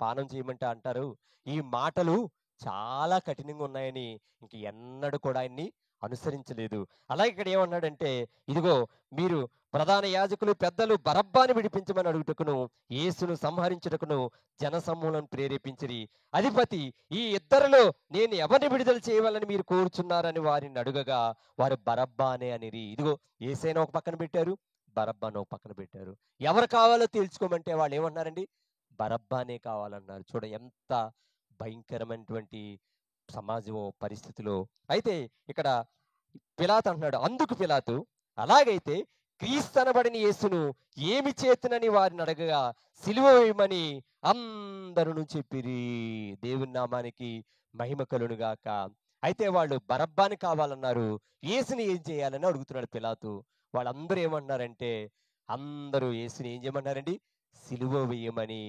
పానం చేయమంటే అంటారు. ఈ మాటలు చాలా కఠినంగా ఉన్నాయని ఇంక ఎన్నడూ కూడా ఆయన్ని అనుసరించలేదు. అలాగే ఇక్కడ ఏమన్నాడంటే, ఇదిగో మీరు ప్రధాన యాజకులు, పెద్దలు బరబ్బాని విడిపించమని అడుగుటకును, యేసును సంహరించుటకును జనసమూహలను ప్రేరేపించిరి. అధిపతి, ఈ ఇద్దరిలో నేను ఎవరిని విడుదల చేయవాలని మీరు కోరుచున్నారని వారిని అడుగగా, వారు బరబ్బానే అనిరి. ఇదిగో యేసయ్యను ఒక పక్కన పెట్టారు, బరబ్బాను ఒక పక్కన పెట్టారు. ఎవరు కావాలో తేల్చుకోమంటే వాళ్ళు ఏమన్నారండి? బరబ్బానే కావాలన్నారు. ఎంత భయంకరమైనటువంటి సమాజమో, పరిస్థితిలో. అయితే ఇక్కడ పిలాతు అంటున్నాడు. అందుకు పిలాతు, అలాగైతే క్రీస్తనబడిన యేసును ఏమి చేతునని వారిని అడగగా, సిలువ వేయమని అందరూ చెప్పిరి. దేవుని నామానికి మహిమ కలుగును గాక. అయితే వాళ్ళు బరబ్బాని కావాలన్నారు. యేసుని ఏం చేయాలని అడుగుతున్నాడు పిలాతు. వాళ్ళందరూ ఏమన్నారంటే, అందరూ యేసుని ఏం చేయమన్నారండి? సిలువ వేయమని.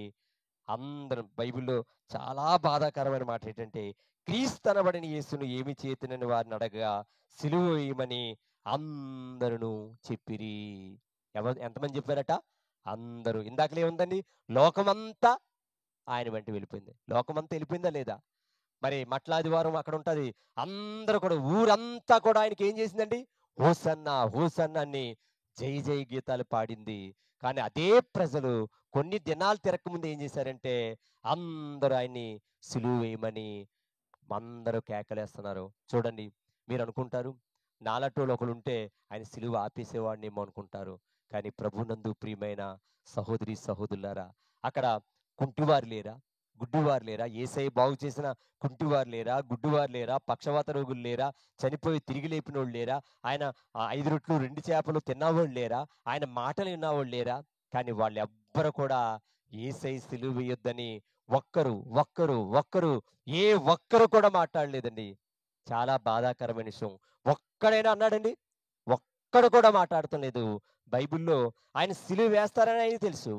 అందరం బైబిల్లో చాలా బాధాకరమైన మాట ఏంటంటే, క్రీస్తనబడిన యేసును ఏమి చేతునని వారిని అడగగా, సిలువ వేయమని అందరూ చెప్పిరి. ఎంతమంది చెప్పారట? అందరూ. ఇందాకలే ఉందండి, లోకమంతా ఆయన వెంట వెళ్ళిపోయింది. లోకమంతా వెళ్ళిపోయిందా లేదా? మరి మట్లాదివారం అక్కడ ఉంటది. అందరూ కూడా, ఊరంతా కూడా ఆయనకి ఏం చేసిందండి? హోసన్నా హోసన్నా అని జై జై గీతాలు పాడింది. కానీ అదే ప్రజలు కొన్ని దినాలు తిరగకముందు ఏం చేశారంటే, అందరూ ఆయన్ని సిలువ వేయమని అందరూ కేకలేస్తున్నారు. చూడండి, మీరు అనుకుంటారు నాలాటోళ్ళు ఒకడు ఉంటే ఆయన సిలువ ఆపేసేవాడినేమో అనుకుంటారు. కానీ ప్రభునందు ప్రియమైన సహోదరి సహోదరులారా, అక్కడ కుంటివారు లేరా? గుడ్డివారు లేరా? యేసయ్య బాగు చేసిన కుంటివారు లేరా? గుడ్డివారు లేరా? పక్షవాత రోగులు లేరా? చనిపోయి తిరిగి లేపినోళ్ళు లేరా? ఆయన 5 రొట్లు 2 చేపలు తిన్నవాళ్ళు లేరా? ఆయన మాటలు విన్నవాళ్ళు లేరా? కానీ వాళ్ళు ఎవ్వరు కూడా యేసయ్య సిలువ వేయొద్దని ఒక్కరు ఏ ఒక్కరు కూడా మాట్లాడలేదండి. చాలా బాధాకరమైన విషయం. ఒక్కడైనా అన్నాడండి? ఒక్కడు కూడా మాట్లాడటం లేదు. బైబిల్లో ఆయన సిలువ వేస్తారని ఆయనకి తెలుసు.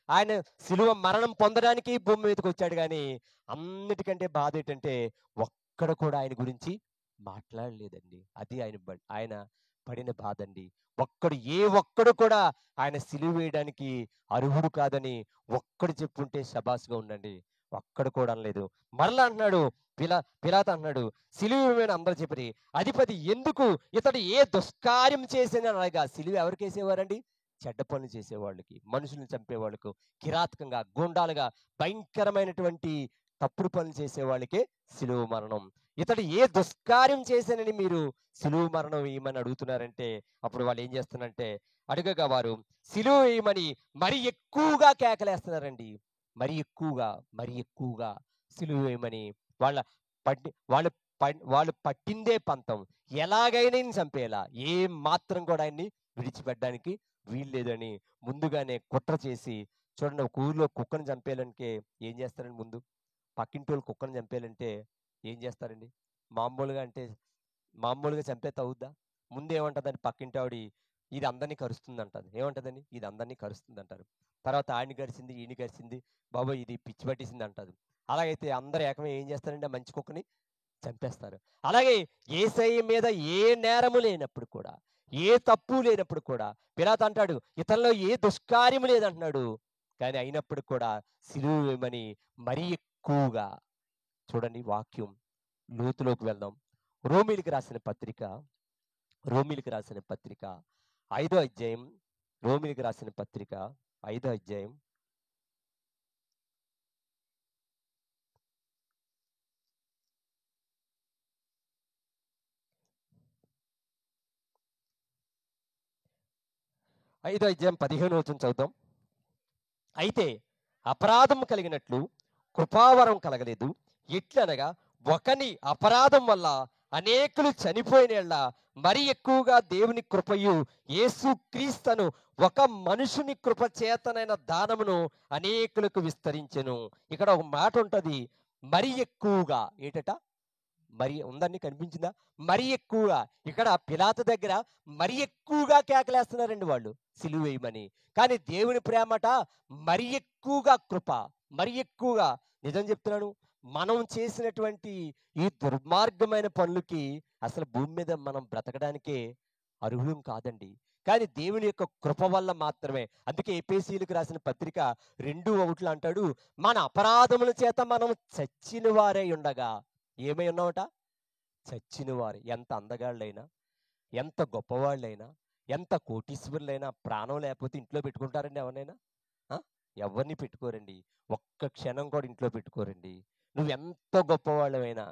ఆయన సిలువ మరణం పొందడానికి భూమి మీదకి వచ్చాడు. కానీ అన్నిటికంటే బాధ ఏంటంటే, ఒక్కడు కూడా ఆయన గురించి మాట్లాడలేదండి. అది ఆయన పడిన బాధండి. ఏ ఒక్కడు కూడా ఆయన సిలువ వేయడానికి అర్హుడు కాదని ఒక్కడు చెప్పుంటే శబాస్గా ఉండండి. ఒక్కడు కూడా అనలేదు. మరలా అంటున్నాడు, పిలాతు అంటున్నాడు, సిలువ వేయమని అందరూ చెప్పిరి. అధిపతి, ఎందుకు ఇతడు ఏ దుష్కార్యం చేసిన అనగా, సిలువ ఎవరికి వేసేవారండి? చెడ్డ పనులు చేసేవాళ్ళకి, మనుషులను చంపేవాళ్ళకు, కిరాతకంగా, గూండాలుగా, భయంకరమైనటువంటి తప్పుడు పనులు చేసే వాళ్ళకే సిలువ మరణం. ఇతడు ఏ దుష్కార్యం చేశానని మీరు సిలువ మరణం వేయమని అడుగుతున్నారంటే, అప్పుడు వాళ్ళు ఏం చేస్తున్నారంటే, అడగగా వారు సిలువ వేయమని మరి ఎక్కువగా కేకలేస్తున్నారండి. మరి ఎక్కువగా సిలువ వేయమని వాళ్ళ వాళ్ళు పట్టిందే పంతం. ఎలాగైనా చంపేలా, ఏం మాత్రం కూడా ఆయన్ని విడిచిపెట్టడానికి వీల్లేదని ముందుగానే కుట్ర చేసి, చూడండి, ఒక ఊర్లో కుక్కను చంపేయాలంటే ఏం చేస్తారండి? ముందు పక్కింటోళ్ళు కుక్కను చంపేయాలంటే ఏం చేస్తారండి? మామూలుగా చంపేత అవుద్దా? ముందు ఏమంటదండి పక్కింటి ఆవిడ, ఇది అందరినీ కరుస్తుంది అంటది. ఏమంటదండి? ఇది అందరినీ కరుస్తుంది అంటారు. తర్వాత ఆడిని కరిసింది, ఈయన కరిసింది, బాబోయ్ ఇది పిచ్చి పట్టేసింది అంటది. అలాగైతే అందరూ ఏకమై ఏం చేస్తారంటే ఆ మంచి కుక్కని చంపేస్తారు. అలాగే యేసయ్య మీద ఏ నేరము లేనప్పుడు కూడా, ఏ తప్పు లేనప్పుడు కూడా పిలాతు అంటాడు, ఇతనిలో ఏ దుష్కార్యము లేదంటున్నాడు. కానీ అయినప్పుడు కూడా సిలువ వేయమని మరీ ఎక్కువగా. చూడండి వాక్యం, లోతులోకి వెళ్దాం. రోమీలికి రాసిన పత్రిక, రోమీలికి రాసిన పత్రిక 5వ అధ్యాయం, రోమీలికి రాసిన పత్రిక 5వ అధ్యాయం 15వ వచనం చదువుతాం. అయితే అపరాధం కలిగినట్లు కృపావరం కలగలేదు. ఎట్లనగా ఒకని అపరాధం వల్ల అనేకులు చనిపోయిన మరి ఎక్కువగా దేవుని కృపయు యేసుక్రీస్తును ఒక మనుషుని కృప చేతనైన దానమును అనేకులకు విస్తరించెను. ఇక్కడ ఒక మాట ఉంటది, మరి ఎక్కువగా. ఏంటట? మరి ఉందని కనిపించిందా? మరి ఎక్కువగా. ఇక్కడ పిలాతు దగ్గర మరి ఎక్కువగా కేకలేస్తున్నారండి వాళ్ళు సిలువ వేయమని. కానీ దేవుని ప్రేమట మరి ఎక్కువగా కృప, మరి ఎక్కువగా. నిజం చెప్తున్నాను, మనం చేసినటువంటి ఈ దుర్మార్గమైన పనులకి అసలు భూమి మీద మనం బ్రతకడానికే అర్హులం కాదండి. కానీ దేవుని యొక్క కృప వల్ల మాత్రమే. అందుకే ఎఫెసీయులకు రాసిన పత్రిక 2:1 అంటాడు, మన అపరాధముల చేత మనం చచ్చిన వారై ఉండగా ఏమై ఉన్నామట? చచ్చిన వారు. ఎంత అందగాళ్ళైనా, ఎంత గొప్పవాళ్ళైనా, ఎంత కోటీశ్వరులైనా ప్రాణం లేకపోతే ఇంట్లో పెట్టుకుంటారండి ఎవరినైనా? ఆ? ఎవరిని పెట్టుకోరండి. ఒక్క క్షణం కూడా ఇంట్లో పెట్టుకోరండి. నువ్వెంత గొప్పవాళ్ళమైనా.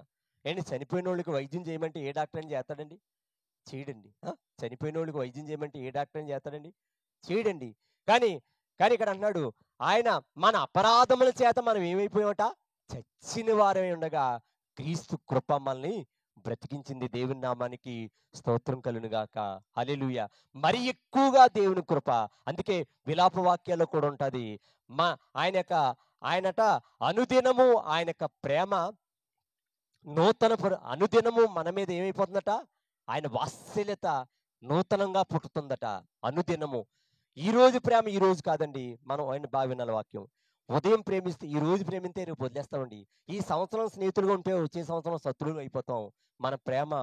ఏంటి, చనిపోయిన వాళ్ళకి వైద్యం చేయమంటే ఏ డాక్టర్ అని చేస్తాడండి? చేయడండి. చనిపోయిన వాళ్ళకి వైద్యం చేయమంటే ఏ డాక్టర్ అని చేస్తాడండి? చేయడండి. కానీ కానీ ఇక్కడ అంటున్నాడు, ఆయన మన అపరాధముల చేత మనం ఏమైపోయామట? చచ్చిన వారమై ఉండగా క్రీస్తు కృప మనల్ని బ్రతికించింది. దేవుని నామానికి స్తోత్రం కలుగును గాక. హల్లెలూయా. మరి ఎక్కువగా దేవుని కృప. అందుకే విలాప వాక్యాల్లో కూడా ఉంటది. మా ఆయన యొక్క ఆయనట అనుదినము ఆయన యొక్క ప్రేమ అనుదినము మన మీద ఏమైపోతుందట? ఆయన వాత్సల్యత నూతనంగా పుట్టుతుందట అనుదినము. ఈ రోజు ప్రేమ ఈ రోజు కాదండి. మనం ఆయన బాగా వినాలి వాక్యం. ఉదయం ప్రేమిస్తే ఈ రోజు ప్రేమిస్తే రేపు వదిలేస్తామండి. ఈ సంవత్సరం స్నేహితులుగా ఉంటే వచ్చే సంవత్సరం శత్రువులు అయిపోతాం. మన ప్రేమ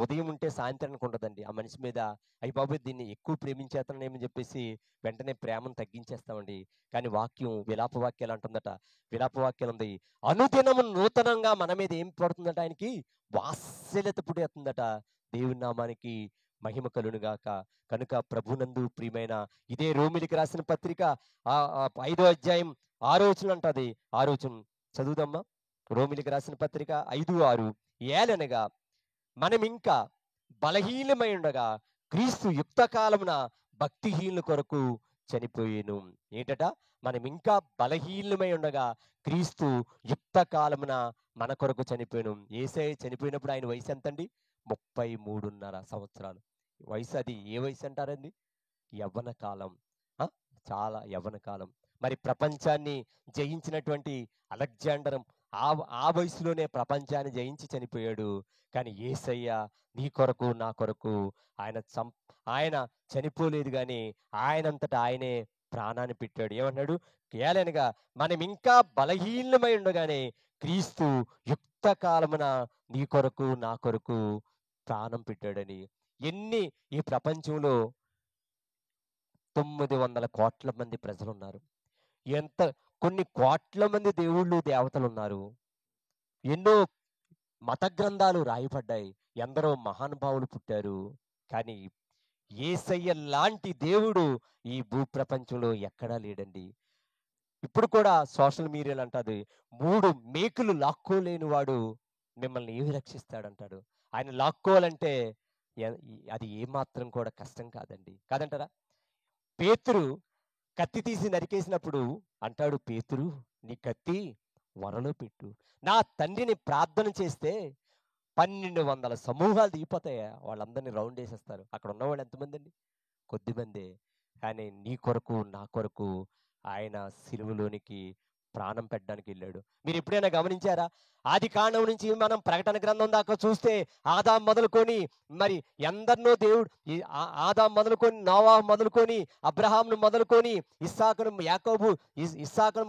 ఉదయం ఉంటే సాయంత్రానికి ఉండదండి. ఆ మనిషి మీద అయ్యి బాబోయ్ దీన్ని ఎక్కువ ప్రేమించేస్తానేమని చెప్పేసి వెంటనే ప్రేమను తగ్గించేస్తామండి. కానీ వాక్యం విలాప వాక్యాలు అంటుందట. విలాప వాక్యాలు ఉంది, అనుదినము నూతనంగా మన మీద ఏం పడుతుందట? ఆయనకి వాత్సల్యత పుట్టేస్తుందట. దేవుని నామానికి మహిమ కలుగును గాక. కనుక ప్రభునందు ప్రియమైన ఇదే రోమిలికి రాసిన పత్రిక 5వ అధ్యాయం 6వ వచనం అంటది. 6వ వచనం చదువుదమ్మా. రోమిలికి రాసిన పత్రిక 5:6. ఏలనగా మనం ఇంకా బలహీనమై ఉండగా క్రీస్తు యుక్త కాలమున భక్తిహీనుల కొరకు చనిపోయేను. ఏంటట? మనం ఇంకా బలహీనమై ఉండగా క్రీస్తు యుక్త కాలమున మన కొరకు చనిపోయాను. యేసయ్య చనిపోయినప్పుడు ఆయన వయసు ఎంతండి? 33.5 సంవత్సరాలు వయసు. అది ఏ వయసు అంటారండి? యవ్వన కాలం. చాలా యవ్వన కాలం. మరి ప్రపంచాన్ని జయించినటువంటి అలెగ్జాండర్ ఆ వయసులోనే ప్రపంచాన్ని జయించి చనిపోయాడు. కానీ యేసయ్య నీ కొరకు నా కొరకు ఆయన చనిపోలేదు, కానీ ఆయనంతటా ఆయనే ప్రాణాన్ని పెట్టాడు. ఏమన్నాడు? ఏలనగా మనం ఇంకా బలహీనమై ఉండగానే క్రీస్తు యుక్త కాలమున నీ కొరకు నా కొరకు ప్రాణం పెట్టాడని. ఈ ప్రపంచంలో 900 కోట్ల మంది ప్రజలు ఉన్నారు. కొన్ని కోట్ల మంది దేవుళ్ళు దేవతలు ఉన్నారు. ఎన్నో మత గ్రంథాలు రాయబడ్డాయి. ఎందరో మహానుభావులు పుట్టారు. కానీ యేసయ్య లాంటి దేవుడు ఈ భూప్రపంచంలో ఎక్కడా లేడండి. ఇప్పుడు కూడా సోషల్ మీడియాలో అంటది, 3 మేకులు లాక్కోలేని వాడు మిమ్మల్ని ఏమి రక్షిస్తాడంటాడు. ఆయన లాక్కోవాలంటే అది ఏమాత్రం కూడా కష్టం కాదండి. కాదంటారా? పేతురు కత్తి తీసి నరికేసినప్పుడు అంటాడు, పేతురు నీ కత్తి వరలో పెట్టు. నా తండ్రిని ప్రార్థన చేస్తే 1200 సమూహాలు దిగిపోతాయా, వాళ్ళందరినీ రౌండ్ వేసేస్తారు. అక్కడ ఉన్నవాళ్ళు ఎంతమంది అండి? కొద్దిమందే. కానీ నీ కొరకు నా కొరకు ఆయన సిలువలోనికి ప్రాణం పెట్టడానికి వెళ్ళాడు. మీరు ఎప్పుడైనా గమనించారా? ఆది కాండం నుంచి మనం ప్రకటన గ్రంథం దాకా చూస్తే ఆదాం మొదలుకొని మరి ఎందరినో దేవుడు, ఆదాం మొదలుకొని, నోవాహు మొదలుకొని, అబ్రహాంను మొదలుకొని, ఇస్సాకును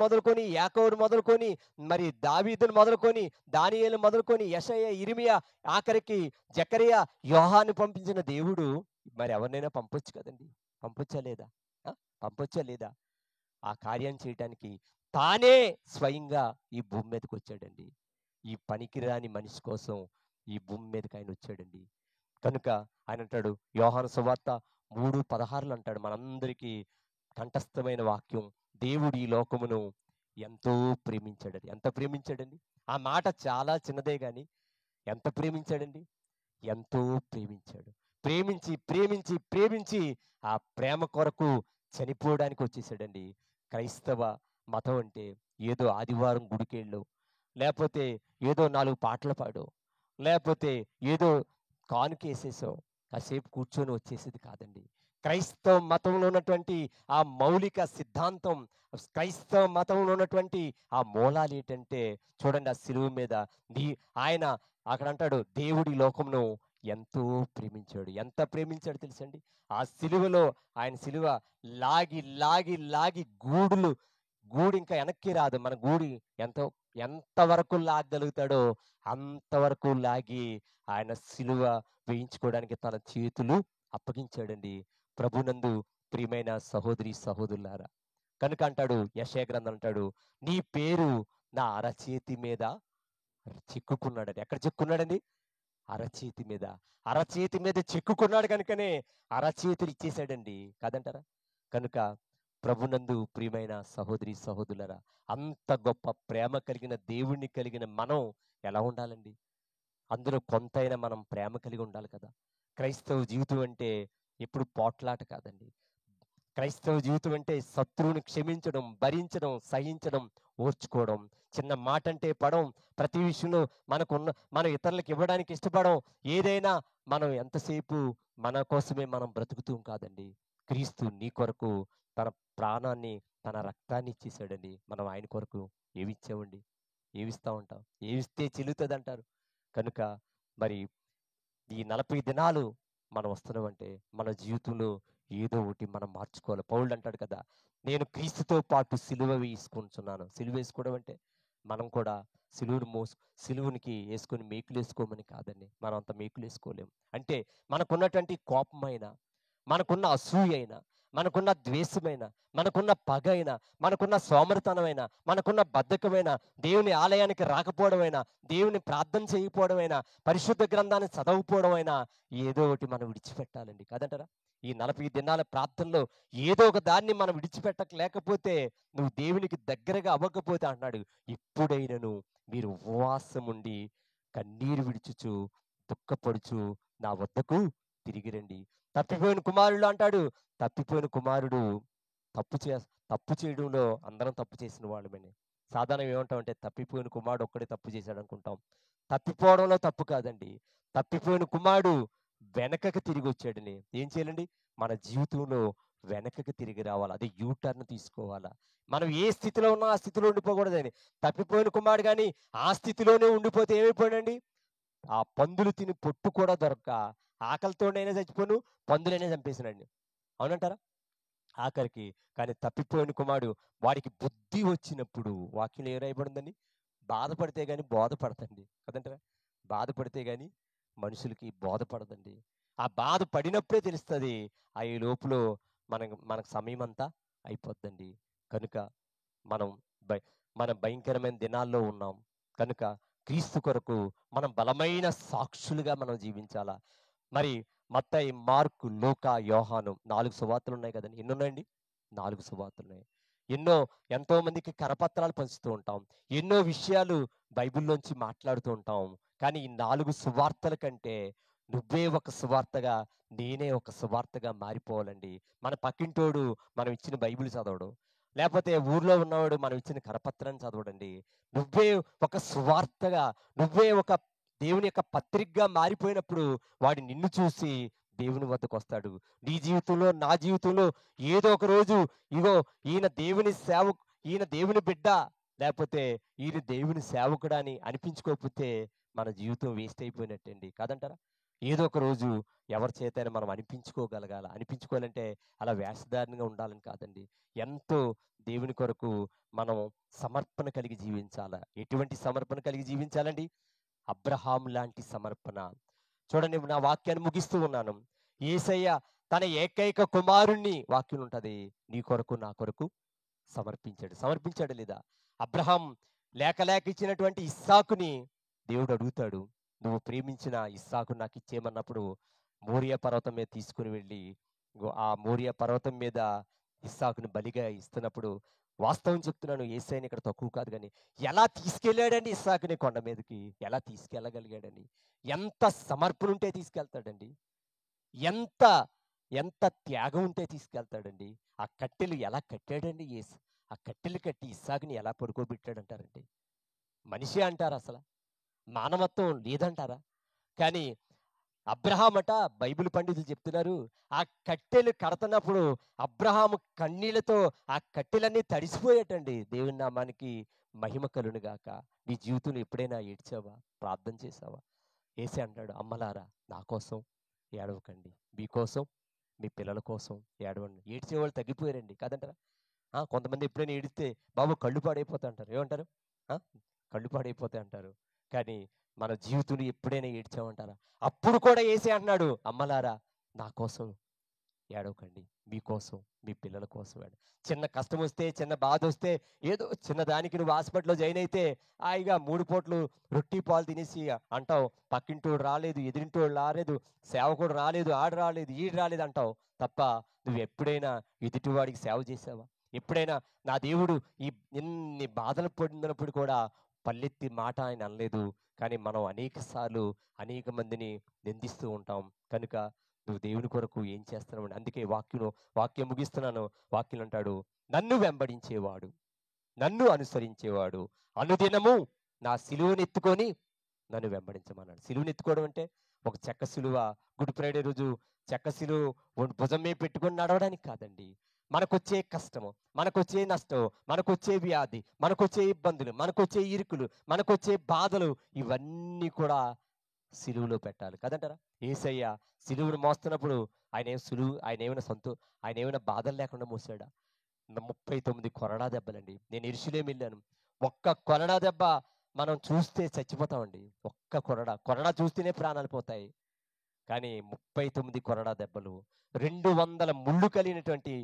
మొదలుకొని, యాకోబును మొదలుకొని, మరి దావీదును మొదలుకొని, దానియేలు మొదలుకొని, యెషయా, ఇర్మియా, ఆఖరికి జకరియా, యోహాను పంపించిన దేవుడు మరి ఎవరినైనా పంపొచ్చు కదండి. పంపొచ్చా లేదా? పంపొచ్చా లేదా? ఆ కార్యం చేయటానికి తానే స్వయంగా ఈ భూమి మీదకి వచ్చాడండి. ఈ పనికిరాని మనిషి కోసం ఈ భూమి మీదకి ఆయన వచ్చాడండి. కనుక ఆయన అంటాడు, యోహాను సువార్త 3:16 అంటాడు, మనందరికీ కంఠస్థమైన వాక్యం, దేవుడు ఈ లోకమును ఎంతో ప్రేమించాడని. ఎంత ప్రేమించాడండి? ఆ మాట చాలా చిన్నదే కానీ ఎంత ప్రేమించాడండి? ఎంతో ప్రేమించాడు. ప్రేమించి ప్రేమించి ప్రేమించి ఆ ప్రేమ కొరకు చనిపోవడానికి వచ్చేసాడండి. క్రైస్తవ మతం అంటే ఏదో ఆదివారం గుడికెళ్ళు, లేకపోతే ఏదో 4 పాటలు పాడు, లేకపోతే ఏదో కానుకేసేసో కాసేపు కూర్చొని వచ్చేసేది కాదండి. క్రైస్తవ మతంలో ఉన్నటువంటి ఆ మౌలిక సిద్ధాంతం, క్రైస్తవ మతంలో ఉన్నటువంటి ఆ మూలాలు ఏంటంటే చూడండి, ఆ సిలువ మీద ఆయన అక్కడ అంటాడు, దేవుడి లోకమును ఎంతో ప్రేమించాడు. ఎంత ప్రేమించాడు తెలుసండి? ఆ సిలువలో ఆయన సిలువ లాగి లాగి లాగి గూడు ఇంకా వెనక్కి రాదు. మన గూడి ఎంతవరకు లాగగలుగుతాడో అంతవరకు లాగి ఆయన సిలువ వేయించుకోవడానికి తన చేతులు అప్పగించాడండి. ప్రభునందు ప్రియమైన సహోదరి సహోదరులారా, కనుక అంటాడు యెషయా గ్రంథం అంటాడు, నీ పేరు నా అరచేతి మీద చిక్కుకున్నాడని. ఎక్కడ చిక్కుకున్నాడండి? అరచేతి మీద. అరచేతి మీద చిక్కుకున్నాడు కనుకనే అరచేతులు ఇచ్చేసాడండి. కాదంటారా? కనుక ప్రభునందు ప్రియమైన సహోదరి సహోదరులారా, అంత గొప్ప ప్రేమ కలిగిన దేవుణ్ణి కలిగిన మనం ఎలా ఉండాలండి? అందులో కొంతైనా మనం ప్రేమ కలిగి ఉండాలి కదా! క్రైస్తవ జీవితం అంటే ఎప్పుడు పోట్లాట కాదండి. క్రైస్తవ జీవితం అంటే శత్రువుని క్షమించడం, భరించడం, సహించడం, ఓర్చుకోవడం. చిన్న మాట అంటే పడం. ప్రతి విషయంలో మనం ఇతరులకు ఇవ్వడానికి ఇష్టపడం. ఏదైనా మనం ఎంతసేపు మన కోసమే మనం బ్రతుకుతూ కాదండి. క్రీస్తు నీ కొరకు తన ప్రాణాన్ని, తన రక్తాన్ని ఇచ్చేసాడండి. మనం ఆయన కొరకు ఏమిచ్చామండి? ఏమిస్తా ఉంటాం? ఏమిస్తే చెల్లుతదంటారు? కనుక మరి ఈ 40 దినాలు మనం వస్తున్నామంటే మన జీవితంలో ఏదో ఒకటి మనం మార్చుకోవాలి. పౌలు అంటాడు కదా, నేను క్రీస్తుతో పాటు సిలువ వేసుకుంటున్నాను. సిలువ వేసుకోవడం అంటే మనం కూడా సిలువునికి వేసుకొని మేకులు వేసుకోమని కాదండి. మనం అంత మేకులు వేసుకోలేము. అంటే మనకున్నటువంటి కోపమైన, మనకున్న అసూయైన, మనకున్న ద్వేషమైన, మనకున్న పగైన, మనకున్న సోమరితనమైన, మనకున్న బద్ధకమైన, దేవుని ఆలయానికి రాకపోవడమైనా, దేవుని ప్రార్థన చేయకపోవడమైనా, పరిశుద్ధ గ్రంథాన్ని చదవకపోవడమైనా ఏదో ఒకటి మనం విడిచిపెట్టాలండి. కాదంటారా? ఈ 40 దినాల ప్రార్థనలో ఏదో ఒక దాన్ని మనం విడిచిపెట్టలేకపోతే నువ్వు దేవునికి దగ్గరగా అవ్వకపోతే అంటున్నాడు, ఇప్పుడైనను మీరు ఉపవాసం ఉండి కన్నీరు విడుచుచు దుఃఖపడుచు నా వద్దకు తిరిగి రండి. తప్పిపోయిన కుమారుడు అంటాడు, తప్పిపోయిన కుమారుడు తప్పు చే తప్పు చేయడంలో అందరం తప్పు చేసిన వాళ్ళమని. సాధారణం ఏమంటామంటే తప్పిపోయిన కుమారుడు ఒక్కడే తప్పు చేశాడు అనుకుంటాం. తప్పిపోవడంలో తప్పు కాదండి. తప్పిపోయిన కుమారుడు వెనకకి తిరిగి వచ్చాడని. ఏం చేయాలండి? మన జీవితంలో వెనకకి తిరిగి రావాలి. అది యూ టర్న్ తీసుకోవాలా. మనం ఏ స్థితిలో ఉన్నా ఆ స్థితిలో ఉండిపోకూడదని. తప్పిపోయిన కుమారుడు కానీ ఆ స్థితిలోనే ఉండిపోతే ఏమైపోయాడండి? ఆ పందులు తిని పొట్టు కూడా దొరక్క ఆకలితోనైనా చచ్చిపోను, పందులైనా చంపేసినాడు. అవునంటారా? ఆఖరికి కానీ తప్పిపోయిన కుమారుడు వాడికి బుద్ధి వచ్చినప్పుడు వాక్యంలో ఏం రాయబడిందండి? బాధపడితే గాని బోధపడతండి. కదంటారా? బాధపడితే గాని మనుషులకి బోధపడదండి. ఆ బాధ పడినప్పుడే తెలుస్తుంది. ఆ ఈ లోపులో మనకు సమయం అంతా అయిపోద్దండి. కనుక మనం భయ మన భయంకరమైన దినాల్లో ఉన్నాం. కనుక క్రీస్తు కొరకు మనం బలమైన సాక్షులుగా మనం జీవించాలా. మరి మత్తయి, మార్కు, లూకా, యోహాను 4 సువార్తలు ఉన్నాయి కదండి. ఎన్ని ఉన్నాయండి? 4 సువార్తలు ఉన్నాయి. ఎంతో మందికి కరపత్రాలు పంచుతూ ఉంటాం. ఎన్నో విషయాలు బైబిల్లోంచి మాట్లాడుతూ ఉంటాం. కానీ ఈ 4 సువార్తల కంటే నువ్వే ఒక సువార్తగా, నేనే ఒక సువార్తగా మారిపోవాలండి. మన పక్కింటోడు మనం ఇచ్చిన బైబిల్ చదవడు. లేకపోతే ఊర్లో ఉన్నవాడు మనం ఇచ్చిన కరపత్రాన్ని చదవడండి. నువ్వే ఒక సువార్తగా, నువ్వే ఒక దేవుని యొక్క పత్రికగా మారిపోయినప్పుడు వాడు నిన్ను చూసి దేవుని వద్దకు వస్తాడు. నీ జీవితంలో, నా జీవితంలో ఏదో ఒక రోజు ఇగో ఈయన దేవుని బిడ్డ, లేకపోతే ఈయన దేవుని సేవకుడా అని అనిపించుకోకపోతే మన జీవితం వేస్ట్ అయిపోయినట్టండి. కాదంటారా? ఏదో ఒక రోజు ఎవరి చేతైనా మనం అనిపించుకోగలగాల. అనిపించుకోవాలంటే అలా వేషధారణంగా ఉండాలని కాదండి. ఎంతో దేవుని కొరకు మనం సమర్పణ కలిగి జీవించాలా. ఎటువంటి సమర్పణ కలిగి జీవించాలండి? అబ్రహాం లాంటి సమర్పణ. చూడండి, నా వాక్యాన్ని ముగిస్తూ ఉన్నాను. యేసయ్య తన ఏకైక కుమారుణ్ణి, వాక్యం ఉంటది, నీ కొరకు నా కొరకు సమర్పించాడు లేదా? అబ్రహాం లేక ఇచ్చినటువంటి ఇస్సాకుని దేవుడు అడుగుతాడు, నువ్వు ప్రేమించిన ఇస్సాకు నాకు ఇచ్చేయమన్నప్పుడు మోరియా పర్వతం మీద తీసుకుని వెళ్ళి ఆ మోరియా పర్వతం మీద ఇస్సాకుని బలిగా ఇస్తున్నప్పుడు, వాస్తవం చెప్తున్నాను, యేసయ్యని ఇక్కడ తక్కువ కాదు కానీ ఎలా తీసుకెళ్ళాడండి ఇస్సాకుని కొండ మీదకి? ఎలా తీసుకెళ్ళగలిగాడని? ఎంత సమర్పణ ఉంటే తీసుకెళ్తాడండి? ఎంత ఎంత త్యాగం ఉంటే తీసుకెళ్తాడండి? ఆ కట్టెలు ఎలా కట్టాడండి ఆ కట్టెలు కట్టి ఇస్సాకుని ఎలా పడుకోబెట్టాడంటారండి? మనిషి అంటారా అసలు? మానవత్వం లేదంటారా? కానీ అబ్రహామట, బైబిల్ పండితులు చెప్తున్నారు, ఆ కట్టెలు కడుతున్నప్పుడు అబ్రహాము కన్నీళ్లతో ఆ కట్టెలన్నీ తడిసిపోయేటండి. దేవుని నామానికి మహిమ కలుగును గాక. నీ జీవితంలో ఎప్పుడైనా ఏడ్చావా? ప్రార్థన చేసావా? యేసే అంటాడు, అమ్మలారా నా కోసం ఏడవకండి, మీకోసం, మీ పిల్లల కోసం ఏడవండి. ఏడ్చేవాళ్ళు తగ్గిపోయారండి. కాదంటారా? కొంతమంది ఎప్పుడైనా ఏడిస్తే బాబు కళ్ళు పాడైపోతాయి అంటారు. ఏమంటారు? ఆ, కళ్ళు పాడైపోతాయి అంటారు. కానీ మన జీవితంలో ఎప్పుడైనా ఏడ్చామంటారా? అప్పుడు కూడా యేసే అంటున్నాడు, అమ్మలారా నా కోసం ఏడవకండి. మీకోసం, మీ పిల్లల కోసం చిన్న కష్టం వస్తే, చిన్న బాధ వస్తే, ఏదో చిన్న దానికి నువ్వు హాస్పిటల్‌లో జాయిన్ అయితే, హాయిగా 3 పూటలు రొట్టి, పాలు తినేసి అంటావు, పక్కింటోడు రాలేదు, ఎదురింటోడు రాలేదు, సేవకుడు రాలేదు, ఆడు రాలేదు, ఈడు రాలేదు అంటావు. తప్ప నువ్వెప్పుడైనా ఎదుటివాడికి సేవ చేశావా? ఎప్పుడైనా నా దేవుడు ఈ ఇన్ని బాధలు పొందినప్పుడు కూడా పల్లెత్తి మాట ఆయన అనలేదు. కానీ మనం అనేక సార్లు అనేక మందిని నిందిస్తూ ఉంటాం. కనుక నువ్వు దేవుని కొరకు ఏం చేస్తున్నావు? అందుకే వాక్యం ముగిస్తున్నాను. వాక్యం అంటాడు, నన్ను వెంబడించేవాడు, నన్ను అనుసరించేవాడు అనుదినము నా సిలువనెత్తుకొని నన్ను వెంబడించమన్నాడు. సిలువనెత్తుకోవడం అంటే ఒక చెక్క సిలువ, గుడ్ ఫ్రైడే రోజు చెక్క సిలువ భుజం మీద పెట్టుకొని నడవడానికి కాదండి. మనకొచ్చే కష్టము, మనకొచ్చే నష్టం, మనకొచ్చే వ్యాధి, మనకొచ్చే ఇబ్బందులు, మనకొచ్చే ఇరుకులు, మనకొచ్చే బాధలు, ఇవన్నీ కూడా సిలువలో పెట్టాలి కదంటారా? యేసయ్య సిలువను మోస్తున్నప్పుడు ఆయన ఏమైనా బాధలు లేకుండా మోసాడా? 39 కొరడా దెబ్బలండి. నేను యెరూషలేము వెళ్ళాను. ఒక్క కొరడా దెబ్బ మనం చూస్తే చచ్చిపోతామండి. ఒక్క కొరడా చూస్తేనే ప్రాణాలు పోతాయి. కానీ 39 కొరడా దెబ్బలు, 200 ముళ్ళు కలిగినటువంటి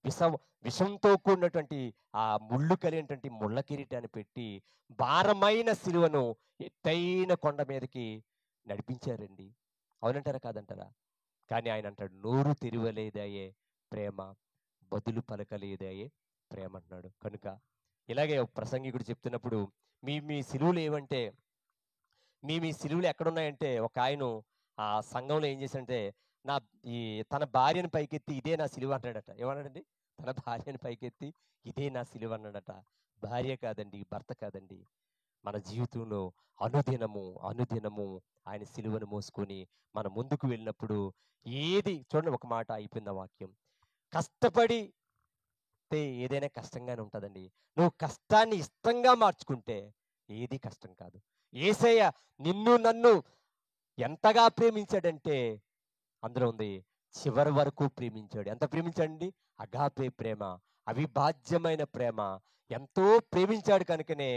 విషం విషంతో కూడినటువంటి ఆ ముళ్ళు కలిగినటువంటి ముళ్ళ కిరీటాన్ని పెట్టి భారమైన సిలువను ఎత్తైన కొండ మీదకి నడిపించారండి. అవునంటారా? కాదంటారా? కానీ ఆయన అంటాడు, నోరు తెరవలేదాయే ప్రేమ, బదులు పలకలేదాయే ప్రేమ అంటున్నాడు. కనుక ఇలాగే ఒక ప్రసంగికుడు చెప్తున్నప్పుడు మీ మీ సిలువలు ఏమంటే మీ సిలువలు ఎక్కడున్నాయంటే, ఒక ఆయన ఆ సంఘంలో ఏం చేశాడంటే, నా ఈ తన భార్యను పైకెత్తి ఇదే నా సిలువ అన్నాడట. ఏమన్నాడండి? తన భార్యను పైకెత్తి ఇదే నా సిలువ అన్నాడట. భార్య కాదండి, భర్త కాదండి. మన జీవితంలో అనుదినము ఆయన సిలువను మోసుకొని మనం ముందుకు వెళ్ళినప్పుడు చూడండి, ఒక మాట అయిపోయింది ఆ వాక్యం. కష్టపడితే ఏదైనా కష్టంగానే ఉంటుందండి. నువ్వు కష్టాన్ని ఇష్టంగా మార్చుకుంటే ఏది కష్టం కాదు. యేసయ్య నిన్ను నన్ను ఎంతగా ప్రేమించాడంటే అందులో ఉంది, చివరి వరకు ప్రేమించాడు. ఎంత ప్రేమించాడండి? అగాపే ప్రేమ, అవిభాజ్యమైన ప్రేమ. ఎంతో ప్రేమించాడు కనుకనే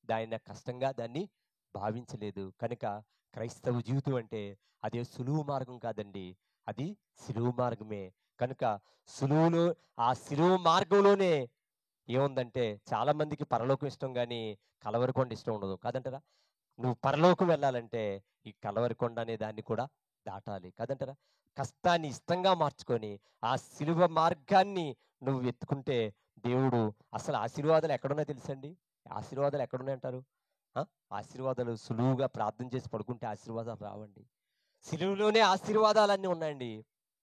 దాన్ని భావించలేదు. కనుక క్రైస్తవ జీవితం అంటే అదే సులువు మార్గం కాదండి, అది సిలువు మార్గమే. కనుక ఆ సిలువు మార్గంలోనే ఏముందంటే, చాలా మందికి పరలోకం ఇష్టం కానీ కలవరకొండ ఇష్టం ఉండదు కాదంటారా? నువ్వు పరలోకం వెళ్ళాలంటే ఈ కలవరకొండ అనే దాన్ని కూడా దాటాలి కాదంటారా? కష్టాన్ని ఇష్టంగా మార్చుకొని ఆ సిలువ మార్గాన్ని నువ్వు ఎత్తుకుంటే దేవుడు అసలు ఆశీర్వాదాలు ఎక్కడున్నాయో తెలుసండి? ఆశీర్వాదాలు ఎక్కడున్నాయి అంటారు? ఆ? ఆశీర్వాదాలు సులువుగా ప్రార్థన చేసి పడుకుంటే ఆశీర్వాదాలు రావండి. సిలువలోనే ఆశీర్వాదాలన్నీ ఉన్నాయండి.